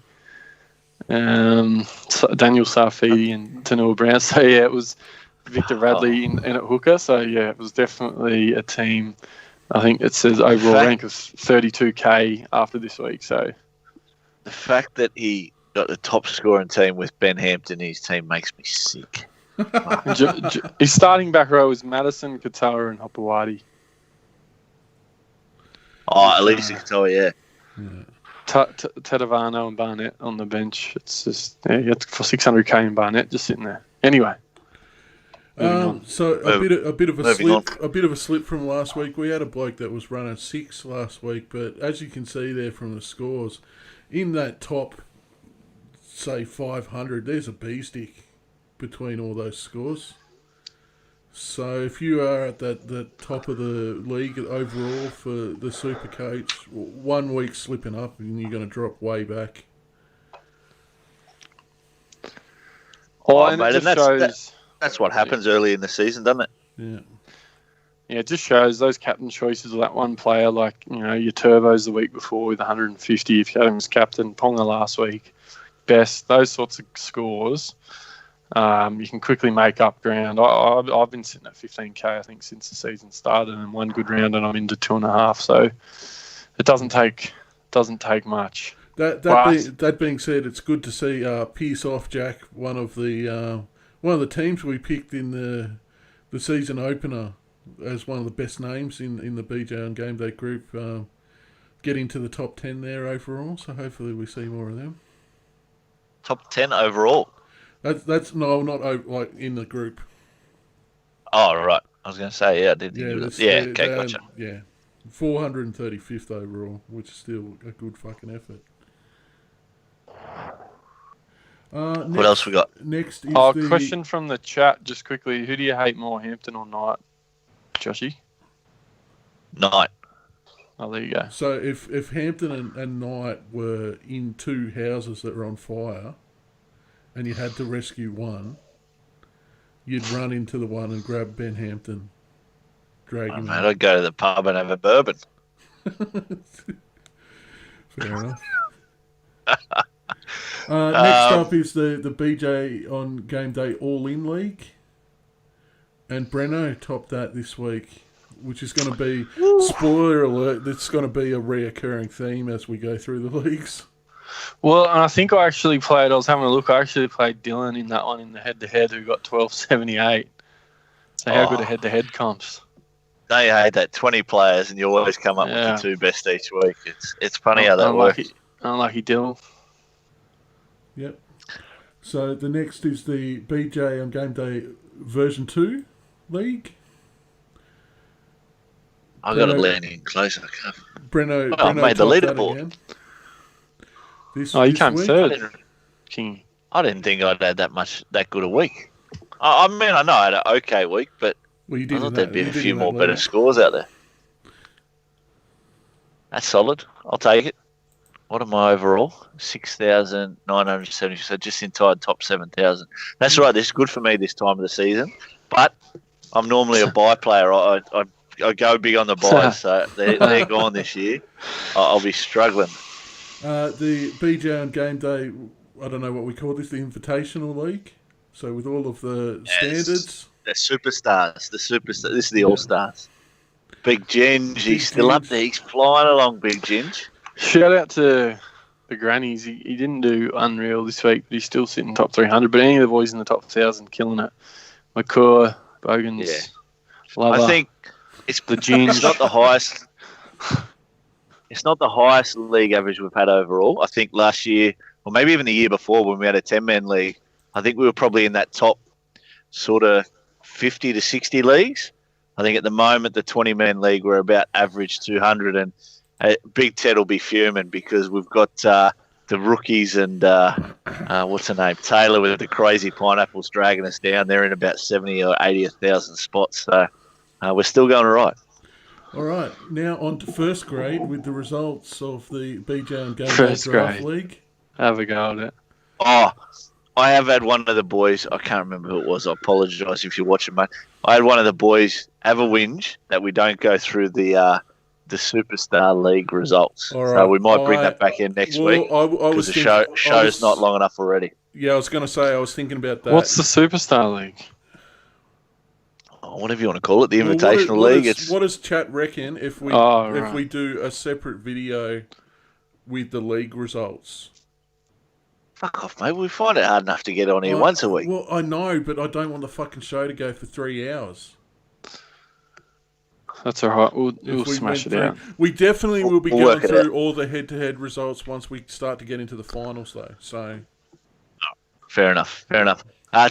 Daniel Safidi and Tanua Brown. So, yeah, it was Victor Radley in at hooker. So, yeah, it was definitely a team. I think it says overall rank of 32K after this week. So, the fact that he got the top scoring team with Ben Hampton in his team makes me sick. His starting back row was Madison, Katoa, and Hopawade. At least Katoa, yeah. Tedavano and Barnett on the bench. It's just you had for 600K in Barnett just sitting there. Anyway, so a bit of a slip from last week. We had a bloke that was running 6 last week, but as you can see there from the scores, in that top, say 500, there's a B stick between all those scores. So if you are at the top of the league overall for the Supercoach, 1 week slipping up and you're going to drop way back. Mate, that's what happens early in the season, doesn't it? Yeah. Yeah, it just shows those captain choices of that one player, like, your Turbos the week before with 150, if you had him as captain, Ponga last week, Best, those sorts of scores. You can quickly make up ground. I've been sitting at 15K, I think, since the season started, and 1 good round, and I'm into 2.5. So it doesn't take much. That being said, it's good to see Pierce off Jack, one of the teams we picked in the season opener as one of the best names in the BJ on Game Day group, get into the top 10 there overall. So hopefully we see more of them. Top 10 overall. That's no, not like in the group. Oh, right. I was going to say, yeah, I did think okay, gotcha. Yeah, 435th overall, which is still a good fucking effort. What else we got? Next is question from the chat, just quickly. Who do you hate more, Hampton or Knight, Joshy? Knight. Oh, there you go. So if Hampton and Knight were in two houses that were on fire, and you had to rescue one, you'd run into the one and grab Ben Hampton, drag him out. I'd go to the pub and have a bourbon. Fair enough. Next up is the BJ on Game Day All-In League. And Breno topped that this week, which is going to be, spoiler alert, it's going to be a reoccurring theme as we go through the leagues. Well, and I think I was having a look, I actually played Dylan in that one in the head-to-head who got 1278. So how good are head-to-head comps? Don't you hate that? 20 players and you always come up with the two best each week. It's funny how that works. Unlucky Dylan. Yep. So the next is the BJ on Game Day version 2 league. I've got to lean in closer. Breno made the leaderboard. You came third, King. I didn't think I'd had that good a week. I mean, I know I had an okay week, but I thought there'd be a few more better scores out there. That's solid. I'll take it. What am I overall? 6,970. So just inside top 7,000. That's right. This is good for me this time of the season. But I'm normally a buy player. I go big on the buys, so they're gone this year. I'll be struggling. The BJ on Game Day, I don't know what we call this, the Invitational League. So with all of the standards. The superstars. This is the All-Stars. Big Ginge, he's still up there. He's flying along, Big Ginge. Shout out to the grannies. He didn't do unreal this week, but he's still sitting top 300. But any of the boys in the top 1,000 killing it. McCaw, Bogans, Lover. I think it's the Ginge. It's not the highest. It's not the highest league average we've had overall. I think last year, or maybe even the year before when we had a 10-man league, I think we were probably in that top sort of 50 to 60 leagues. I think at the moment, the 20-man league, we're about average 200. And Big Ted will be fuming because we've got the rookies and, what's her name, Taylor with the crazy pineapples dragging us down. They're in about 70 or 80,000 spots. So we're still going all right. All right, now on to first grade with the results of the BJ and Game Day Draft League. Have a go at it. Oh, I have had one of the boys, I can't remember who it was, I apologise if you're watching, mate. I had one of the boys have a whinge that we don't go through the Superstar League results. All right. So we might bring that back in next week because the show's not long enough already. Yeah, I was going to say, I was thinking about that. What's the Superstar League? Whatever you want to call it, the Invitational League. What does chat reckon if we do a separate video with the league results? Fuck off, mate. We find it hard enough to get on here once a week. Well, I know, but I don't want the fucking show to go for 3 hours. That's all right. We'll smash it out. We definitely will be going through all the head-to-head results once we start to get into the finals, though. So, fair enough.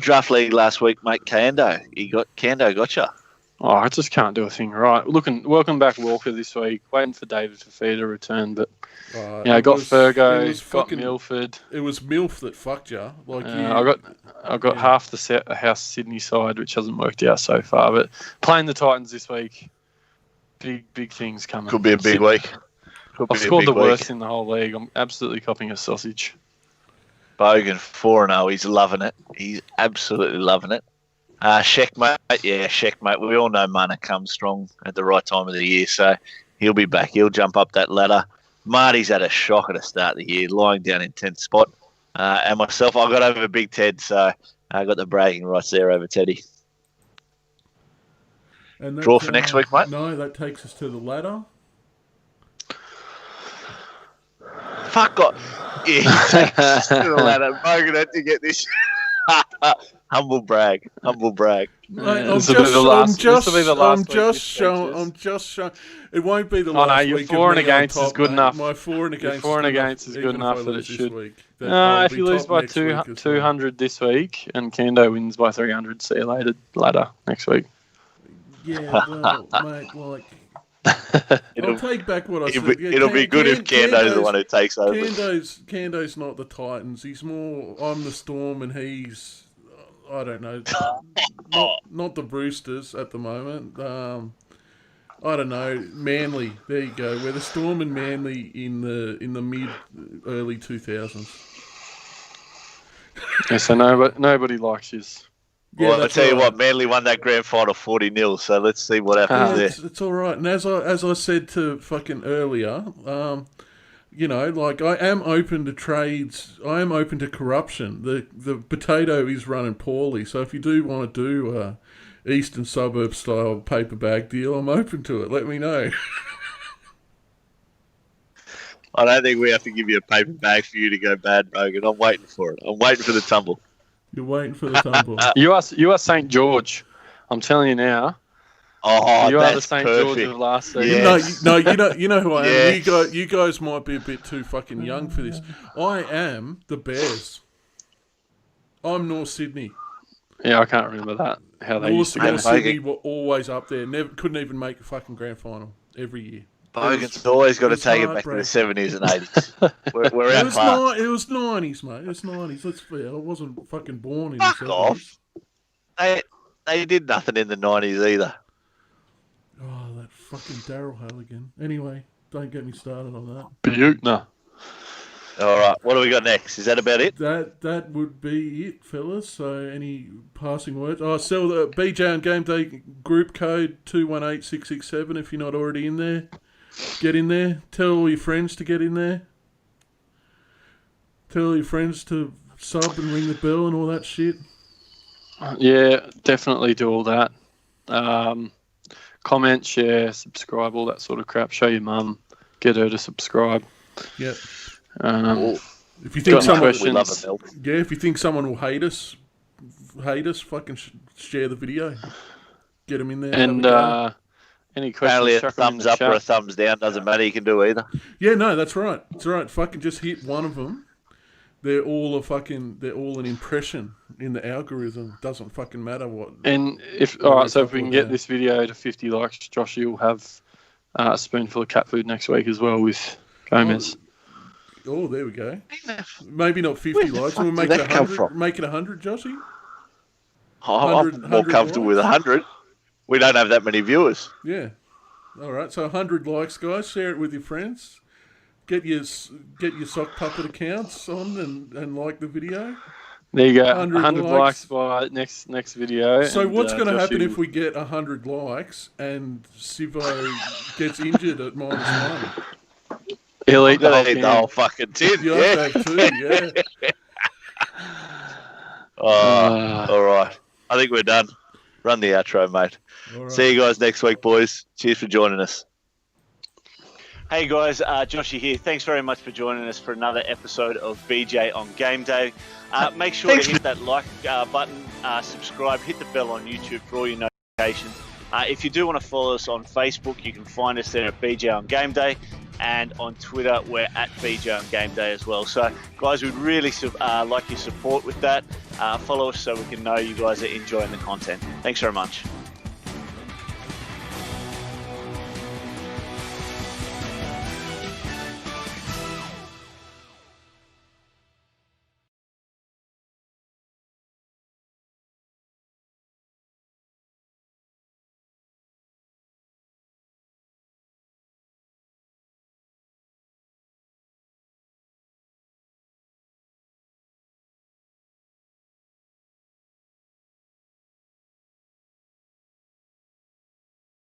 Draft league last week, mate. Kando gotcha. Oh, I just can't do a thing right. Welcome back, Walker, this week. Waiting for David Fafita to return, but got Fergo, got Milford. It was Milf that fucked you. I got half the House Sydney side, which hasn't worked out so far. But playing the Titans this week, big things coming. Could be a big week. I've scored the worst in the whole league. I'm absolutely copping a sausage. Bogan 4-0. He's loving it. He's absolutely loving it. Checkmate. Yeah, checkmate. We all know Mana comes strong at the right time of the year, so he'll be back. He'll jump up that ladder. Marty's had a shocker to start the year, lying down in 10th spot. And myself, I got over Big Ted, so I got the bragging rights there over Teddy. And draw for next week, mate? No, that takes us to the ladder. Fuck off. Yeah, take us to the ladder. Bogan had to get this. Humble brag. Mate, I'm just showing. It won't be the last week. Your for and against is good enough. My for and against is good enough that it should. If you lose by 200 this week and Kando wins by 300, see you later ladder next week. Yeah, well, mate, like, I'll take back what I said. Yeah, it'll be good if Kando's the one who takes over. Kando's not the Titans. He's more, I'm the Storm, and he's, I don't know, not the Roosters at the moment. I don't know, Manly. There you go. We're the Storm and Manly in the mid early 2000s. Yeah, so nobody likes his. Yeah, Well, I'll tell you what, Manly won that grand final 40-0, so let's see what happens there. It's all right. And as I said to fucking earlier, you know, like, I am open to trades. I am open to corruption. The potato is running poorly, so if you do want to do Eastern Suburb style paper bag deal, I'm open to it. Let me know. I don't think we have to give you a paper bag for you to go bad, Rogan. I'm waiting for it. I'm waiting for the tumble. You're waiting for the tumble. You are St. George. I'm telling you now. Oh, you that's are the St. perfect. George of last season. Yes. You know who I am. Yes. You guys might be a bit too fucking young for this. I am the Bears. I'm North Sydney. Yeah, I can't remember that. How they used to go. North Sydney were always up there. Couldn't even make a fucking grand final every year. Bogan's always got to take it back to the 70s and 80s. We're out far. It was 90s, mate. It was 90s. Let's be honest. I wasn't fucking born in Fuck the 70s. off. They did nothing in the 90s either. Oh, that fucking Daryl Halligan. Anyway, don't get me started on that. Butner. All right, what do we got next? Is that about it? That would be it, fellas. So, any passing words? Oh, sell the BJ on Game Day group code 218667 if you're not already in there. Get in there. Tell all your friends to get in there. Tell all your friends to sub and ring the bell and all that shit. Yeah, definitely do all that. Comment, share, subscribe, all that sort of crap. Show your mum. Get her to subscribe. Yep. If you think someone, we love a belt. yeah, if you think someone will hate us, fucking share the video. Get them in there. And any Apparently questions? a thumbs up or a thumbs down doesn't matter. You can do either. Yeah, no, that's right. That's right. Fucking just hit one of them. They're all an impression in the algorithm. Doesn't fucking matter what. And if we can get this video to 50 likes, Josh, you'll have a spoonful of cat food next week as well with Gomez. Oh, there we go. Maybe not 50 likes. We'll make it 100. Make it 100, Joshy. I'm more comfortable with 100. We don't have that many viewers. Yeah. All right. So 100 likes, guys. Share it with your friends. Get your sock puppet accounts on and like the video. There you go. 100 likes by next video. So what's going to happen if we get 100 likes and Sivo gets injured at -1? He'll eat the whole fucking tin. You have to, yeah. All right. I think we're done. Run the outro, mate. Right. See you guys next week, boys. Cheers for joining us. Hey guys, Joshy here. Thanks very much for joining us for another episode of BJ on Game Day. Make sure to hit that like button, subscribe, hit the bell on YouTube for all your notifications. If you do want to follow us on Facebook, you can find us there at BJ on Game Day, and on Twitter we're at BJ on Game Day as well. So guys, we'd really like your support with that. Follow us so we can know you guys are enjoying the content. Thanks very much.